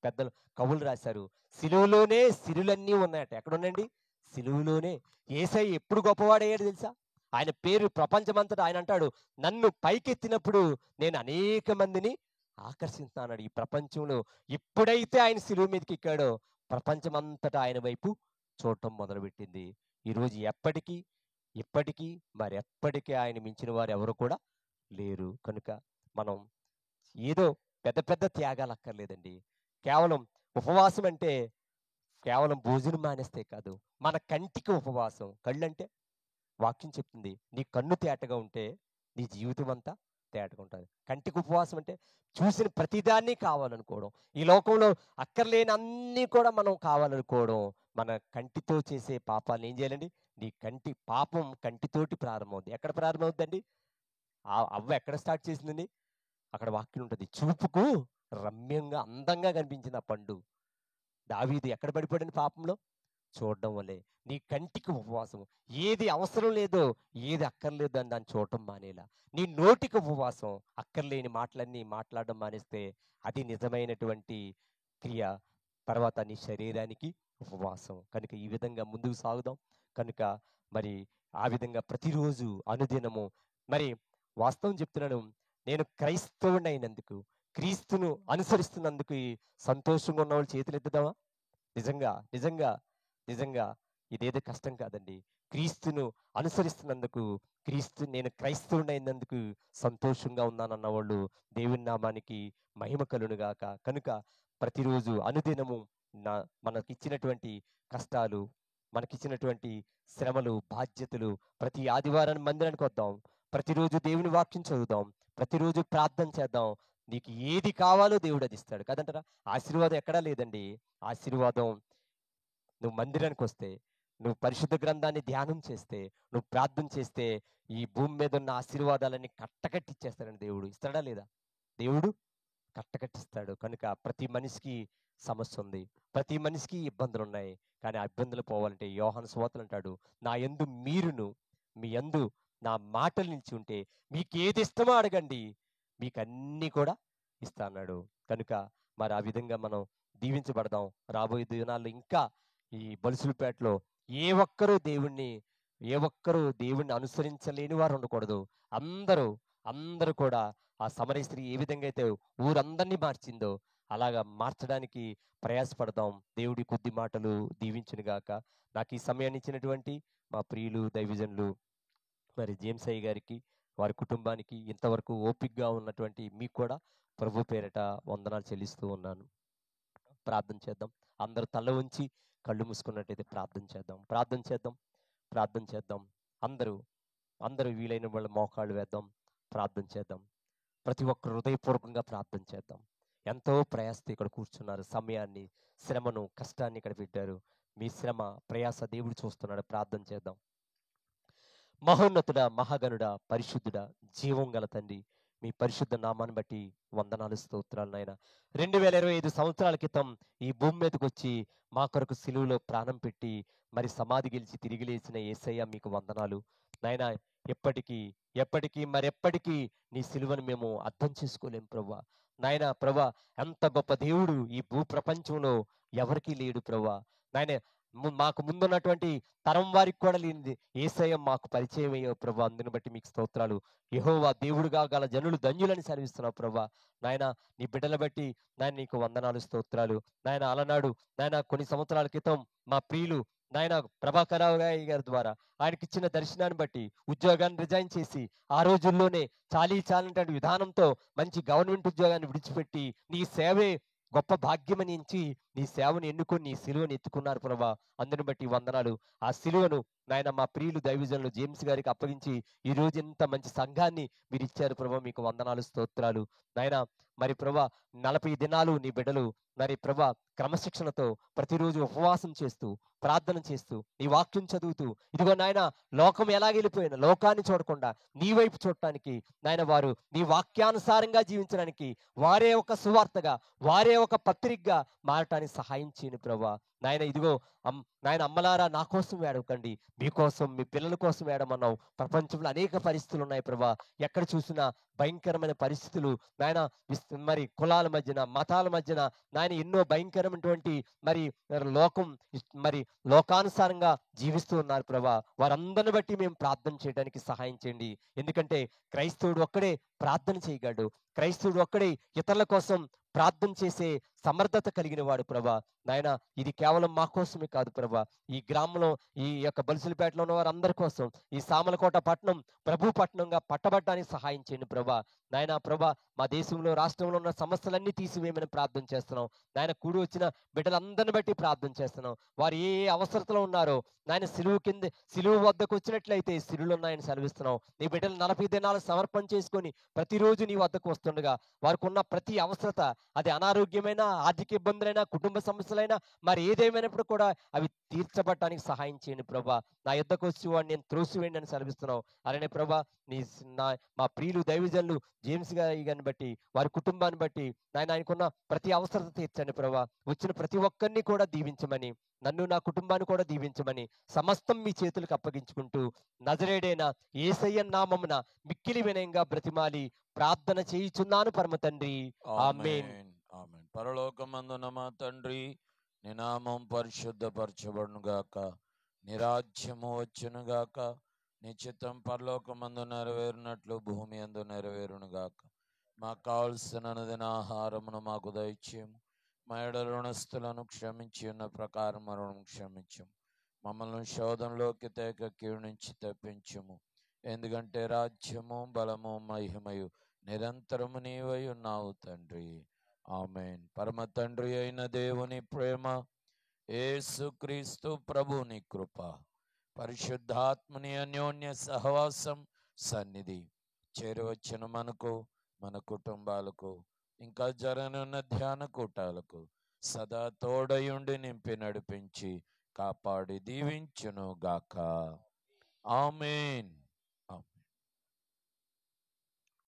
పెద్దలు కవులు రాశారు, సిలువలోనే సిరులన్నీ ఉన్నాయట. ఎక్కడున్నాయండి? సిలువలోనే. యేసయ్య ఎప్పుడు గొప్పవాడయ్యాడు తెలుసా? ఆయన పేరు ప్రపంచమంతటా, ఆయన అంటాడు, నన్ను పైకెత్తినప్పుడు నేను అనేక మందిని ఆకర్షిస్తున్నాడు. ఈ ప్రపంచంలో ఎప్పుడైతే ఆయన సిలువ మీదకి ఎక్కాడో ప్రపంచమంతటా ఆయన వైపు చూడటం మొదలుపెట్టింది. ఈరోజు ఇప్పటికీ మరెప్పటికీ ఆయన మించిన వారు ఎవరు కూడా లేరు. కనుక మనం ఏదో పెద్ద పెద్ద త్యాగాలు అక్కర్లేదండి. కేవలం ఉపవాసం అంటే కేవలం భోజనం మానేస్తే కాదు, మన కంటికి ఉపవాసం. కళ్ళంటే వాక్యం చెప్తుంది, నీ కన్ను తేటగా ఉంటే నీ జీవితం అంతా తేటగా ఉంటుంది. కంటికి ఉపవాసం అంటే చూసిన ప్రతిదాన్ని కావాలనుకోవడం, ఈ లోకంలో అక్కర్లేని అన్నీ కూడా మనం కావాలనుకోవడం. మన కంటితో చేసే పాపాలను ఏం చేయాలండి? నీ పాపం కంటితోటి ప్రారంభమవుద్ది. ఎక్కడ ప్రారంభమవుద్దండి? అవ్వ ఎక్కడ స్టార్ట్ చేసిందండి? అక్కడ వాక్యం ఉంటుంది, చూపుకు రమ్యంగా అందంగా కనిపించింది ఆ పండు. దావీదు ఎక్కడ పడిపోయాడని పాపంలో? చూడడం వల్లే. నీ కంటికి ఉపవాసం. ఏది అవసరం లేదో, ఏది అక్కర్లేదో అని దాన్ని చూడటం మానేలా. నీ నోటికి ఉపవాసం. అక్కర్లేని మాటలన్నీ మాట్లాడడం మానేస్తే అది నిజమైనటువంటి క్రియ. తర్వాత నీ శరీరానికి ఉపవాసం. కనుక ఈ విధంగా ముందుకు సాగుదాం. కనుక మరి ఆ విధంగా ప్రతిరోజు అనుదినము మరి వాస్తవం చెప్తున్నాను, నేను క్రైస్తవుడైనందుకు, క్రీస్తును అనుసరిస్తున్నందుకు ఈ సంతోషంగా ఉన్న వాళ్ళు చేతులు ఎత్తుదామా? నిజంగా నిజంగా నిజంగా ఇదేదో కష్టం కాదండి. క్రీస్తును అనుసరిస్తున్నందుకు, నేను క్రైస్తవుడైనందుకు సంతోషంగా ఉన్నానన్న వాళ్ళు దేవుని నామానికి మహిమ కలుగునుగాక. కనుక ప్రతిరోజు అనుదినము మనకిచ్చినటువంటి కష్టాలు, మనకిచ్చినటువంటి శ్రమలు, బాధ్యతలు, ప్రతి ఆదివారం మందిరానికి వద్దాం, ప్రతిరోజు దేవుని వాక్యం చదువుదాం, ప్రతిరోజు ప్రార్థన చేద్దాం, నీకు ఏది కావాలో దేవుడు అది ఇస్తాడు కదంటారా. ఆశీర్వాదం ఎక్కడా లేదండి. ఆశీర్వాదం నువ్వు మందిరానికి వస్తే, నువ్వు పరిశుద్ధ గ్రంథాన్ని ధ్యానం చేస్తే, నువ్వు ప్రార్థన చేస్తే, ఈ భూమి మీద ఉన్న ఆశీర్వాదాలన్నీ కట్టకట్టిచ్చేస్తాడండి దేవుడు. ఇస్తాడా లేదా? దేవుడు కట్టకట్టిస్తాడు. కనుక ప్రతి మనిషికి సమస్య ఉంది. ప్రతి మనిషికి ఇబ్బందులున్నాయి. కానీ ఆ ఇబ్బందులు పోవాలంటే యోహాను సువార్తలో అంటాడు, నా యందు మీరును మీ యందు నా మాటలు నిలిచి ఉంటే మీకేది ఇష్టమో అడగండి. మీకన్నీ కూడా ఇస్తా అన్నాడు. కనుక మరి ఆ విధంగా మనం దీవించబడదాం. రాబోయే దినాల్లో ఇంకా ఈ బలుసులపేటలో ఏ ఒక్కరు దేవుణ్ణి అనుసరించలేని వారు ఉండకూడదు. అందరూ అందరూ కూడా ఆ సమరయ స్త్రీ ఏ విధంగా అయితే ఊరందరినీ మార్చిందో అలాగా మార్చడానికి ప్రయాసపడదాం. దేవుడి కొద్ది మాటలు దీవించునుగాక. నాకు ఈ సమయాన్ని ఇచ్చినటువంటి మా ప్రియులు దైవజనులు మరి జేమ్స్ అయ్య గారికి, వారి కుటుంబానికి, ఇంతవరకు ఓపికగా ఉన్నటువంటి మీకు కూడా ప్రభు పేరిట వందనాలు చెల్లిస్తూ ఉన్నాను. ప్రార్థన చేద్దాం. అందరూ తల ఉంచి కళ్ళు మూసుకున్నట్టయితే ప్రార్థన చేద్దాం. ప్రార్థన చేద్దాం. ప్రార్థన చేద్దాం. అందరూ అందరూ వీలైన వాళ్ళ మోకాళ్ళు వేద్దాం. ప్రార్థన చేద్దాం. ప్రతి ఒక్కరు హృదయపూర్వకంగా ప్రార్థన చేద్దాం. ఎంతో ప్రయాసతో ఇక్కడ కూర్చున్నారు. సమయాన్ని, శ్రమను, కష్టాన్ని ఇక్కడ పెట్టారు. మీ శ్రమ, ప్రయాస దేవుడు చూస్తున్నాడు. ప్రార్థన చేద్దాం. మహోన్నతుడ, మహాగణుడ, పరిశుద్ధుడ, జీవం గల తండ్రి, మీ పరిశుద్ధ నామాన్ని బట్టి వందనాలు, స్తోత్రాలు నాయన. 2025 సంవత్సరాల క్రితం ఈ భూమి మీదకి వచ్చి మా కొరకు సిలువలో ప్రాణం పెట్టి మరి సమాధి గెలిచి తిరిగి లేచిన యేసయ్య మీకు వందనాలు నాయన. ఎప్పటికీ మరెప్పటికీ నీ సిలువను మేము అర్థం చేసుకోలేం ప్రభా. నాయన ప్రభా, ఎంత గొప్ప దేవుడు ఈ భూ ప్రపంచంలో ఎవరికీ లేడు ప్రభా. నాయన మాకు ముందున్నటువంటి తరం వారికి కూడా లేనిది యేసయ్య మాకు పరిచయం అయ్యో ప్రభా. అందుని బట్టి మీకు స్తోత్రాలు. యెహోవా దేవుడుగా గల జనులు ధన్యులని సెలవిస్తున్నావు ప్రభా. నాయన నీ బిడ్డల బట్టి నాయన నీకు వందనాలు, స్తోత్రాలు నాయన. అలనాడు నాయన కొన్ని సంవత్సరాల క్రితం మా ప్రియులు నాయన ప్రభాకరరావు గారి ద్వారా ఆయనకి ఇచ్చిన దర్శనాన్ని బట్టి ఉద్యోగాన్ని రిజైన్ చేసి ఆ రోజుల్లోనే చాలినటువంటి విధానంతో మంచి గవర్నమెంట్ ఉద్యోగాన్ని విడిచిపెట్టి నీ సేవే గొప్ప భాగ్యమని ఎంచి నీ సేవను ఎన్నుకొని నీ సిలువను ఎత్తుకున్నారు ప్రభా. అందుని బట్టి వందనాలు. ఆ సిలువను నాయన మా ప్రియులు దైవజనులు జేమ్స్ గారికి అప్పగించి ఈ రోజు ఇంత మంచి సంఘాన్ని మీరు ఇచ్చారు ప్రభా. మీకు వందనాలు, స్తోత్రాలు నాయన. మరి ప్రభా 40 దినాలు నీ బిడ్డలు మరి ప్రభా క్రమశిక్షణతో ప్రతిరోజు ఉపవాసం చేస్తూ ప్రార్థన చేస్తూ నీ వాక్యం చదువుతూ ఇదిగో నాయన లోకం ఎలాగెళ్ళిపోయినా లోకాన్ని చూడకుండా నీ వైపు చూడటానికి నాయన వారు నీ వాక్యానుసారంగా జీవించడానికి వారే ఒక సువార్తగా, వారే ఒక పత్రికగా మారటానికి సహాయం చేయను ప్రభా. నాయన ఇదిగో నాయన అమ్మలారా నా కోసం ఏడవకండి, మీకోసం మీ పిల్లల కోసం ఏడమన్నావు. ప్రపంచంలో అనేక పరిస్థితులు ఉన్నాయి ప్రభా. ఎక్కడ చూసినా భయంకరమైన పరిస్థితులు నాయన. మరి కులాల మధ్యన, మతాల మధ్యన నాయన ఎన్నో భయంకరమైనటువంటి మరి లోకం మరి లోకానుసారంగా జీవిస్తూ ఉన్నారు ప్రభా. వారందరిని బట్టి మేము ప్రార్థన చేయడానికి సహాయం చేయండి. ఎందుకంటే క్రైస్తవుడు ఒక్కడే ప్రార్థన చేయగలడు. క్రైస్తవుడు ఒక్కడే ఇతరుల కోసం ప్రార్థన చేసే సమర్థత కలిగిన వాడు ప్రభా. నాయన ఇది కేవలం మా కోసమే కాదు ప్రభా, ఈ గ్రామంలో ఈ యొక్క బలుసులపేటలో ఉన్న వారందరి కోసం, ఈ సామలకోట పట్టణం ప్రభు పట్టణంగా పట్టబడ్డానికి సహాయం చేయండి ప్రభా. నాయన ప్రభా, మా దేశంలో రాష్ట్రంలో ఉన్న సమస్యలన్నీ తీసివేయమని ప్రార్థన చేస్తున్నాం నాయన. కూడి వచ్చిన బిడ్డలందరిని బట్టి ప్రార్థన చేస్తున్నాం. వారు ఏ అవసరతలో ఉన్నారో నాయన సిలువ వద్దకు వచ్చినట్లయితే సిలువలు ఉన్నాయని సెలవిస్తున్నాం. నీ బిడ్డలు 40 దినాలు సమర్పణ చేసుకొని ప్రతిరోజు నీ వద్దకు వస్తుండగా వారికి ఉన్న ప్రతి అవసరత, అది అనారోగ్యమైన, ఆర్థిక ఇబ్బందులైనా, కుటుంబ సమస్యలైనా మరి ఏదేమైనప్పుడు కూడా అవి తీర్చబడటానికి సహాయం చేయండి ప్రభా. నా యుద్ధకు వచ్చి వాడిని నేను త్రోసివేయండి అని సెలవిస్తున్నావు. అలానే ప్రభా మా ప్రియులు దైవజనులు జేమ్స్ గారిని బట్టి, వారి కుటుంబాన్ని బట్టి నాయన ఆయనకున్న ప్రతి అవసరత తీర్చండి ప్రభా. వచ్చిన ప్రతి ఒక్కరిని కూడా దీవించమని, నన్ను నా కుటుంబాన్ని కూడా దీవించమని సమస్తం మీ చేతులకు అప్పగించుకుంటూ నజరేడైన యేసయ్య నామమున మిక్కిలి వినయంగా బ్రతిమాలి ప్రార్థన చేయుచున్నాను పరమ తండ్రి, ఆమేన్. ఆమేన్. పరలోకమందున మా తండ్రి, నీ నామం పరిశుద్ధపరచబడును గాక, నీ రాజ్యము వచ్చును గాక, నీ చిత్తం పరలోకమందు నెరవేరునట్లు భూమి యందు నెరవేరును గాక. మాకు కావలసిన అనుదిన ఆహారమును మాకు దయచేయము. మా ఎడల రుణస్థులను క్షమించి ఉన్న ప్రకారం రుణం క్షమించము. మమ్మల్ని శోధనలోకి తేక కీడు నుంచి తప్పించుము. ఎందుకంటే రాజ్యము, బలము, మహిమయు నిరంతరము నీవై ఉన్నావు తండ్రి, ఆమేన్. పరమ తండ్రి అయిన దేవుని ప్రేమ, యేసుక్రీస్తు ప్రభుని కృప, పరిశుద్ధాత్మని అన్యోన్య సహవాసం, సన్నిధి చేరవచ్చిన మనకు, మన కుటుంబాలకు ఇంకా జరగనున్న ధ్యాన కూటాలకు సదా తోడయుండి నింపి నడిపించి కాపాడి దీవించును గాక. ఆమేన్.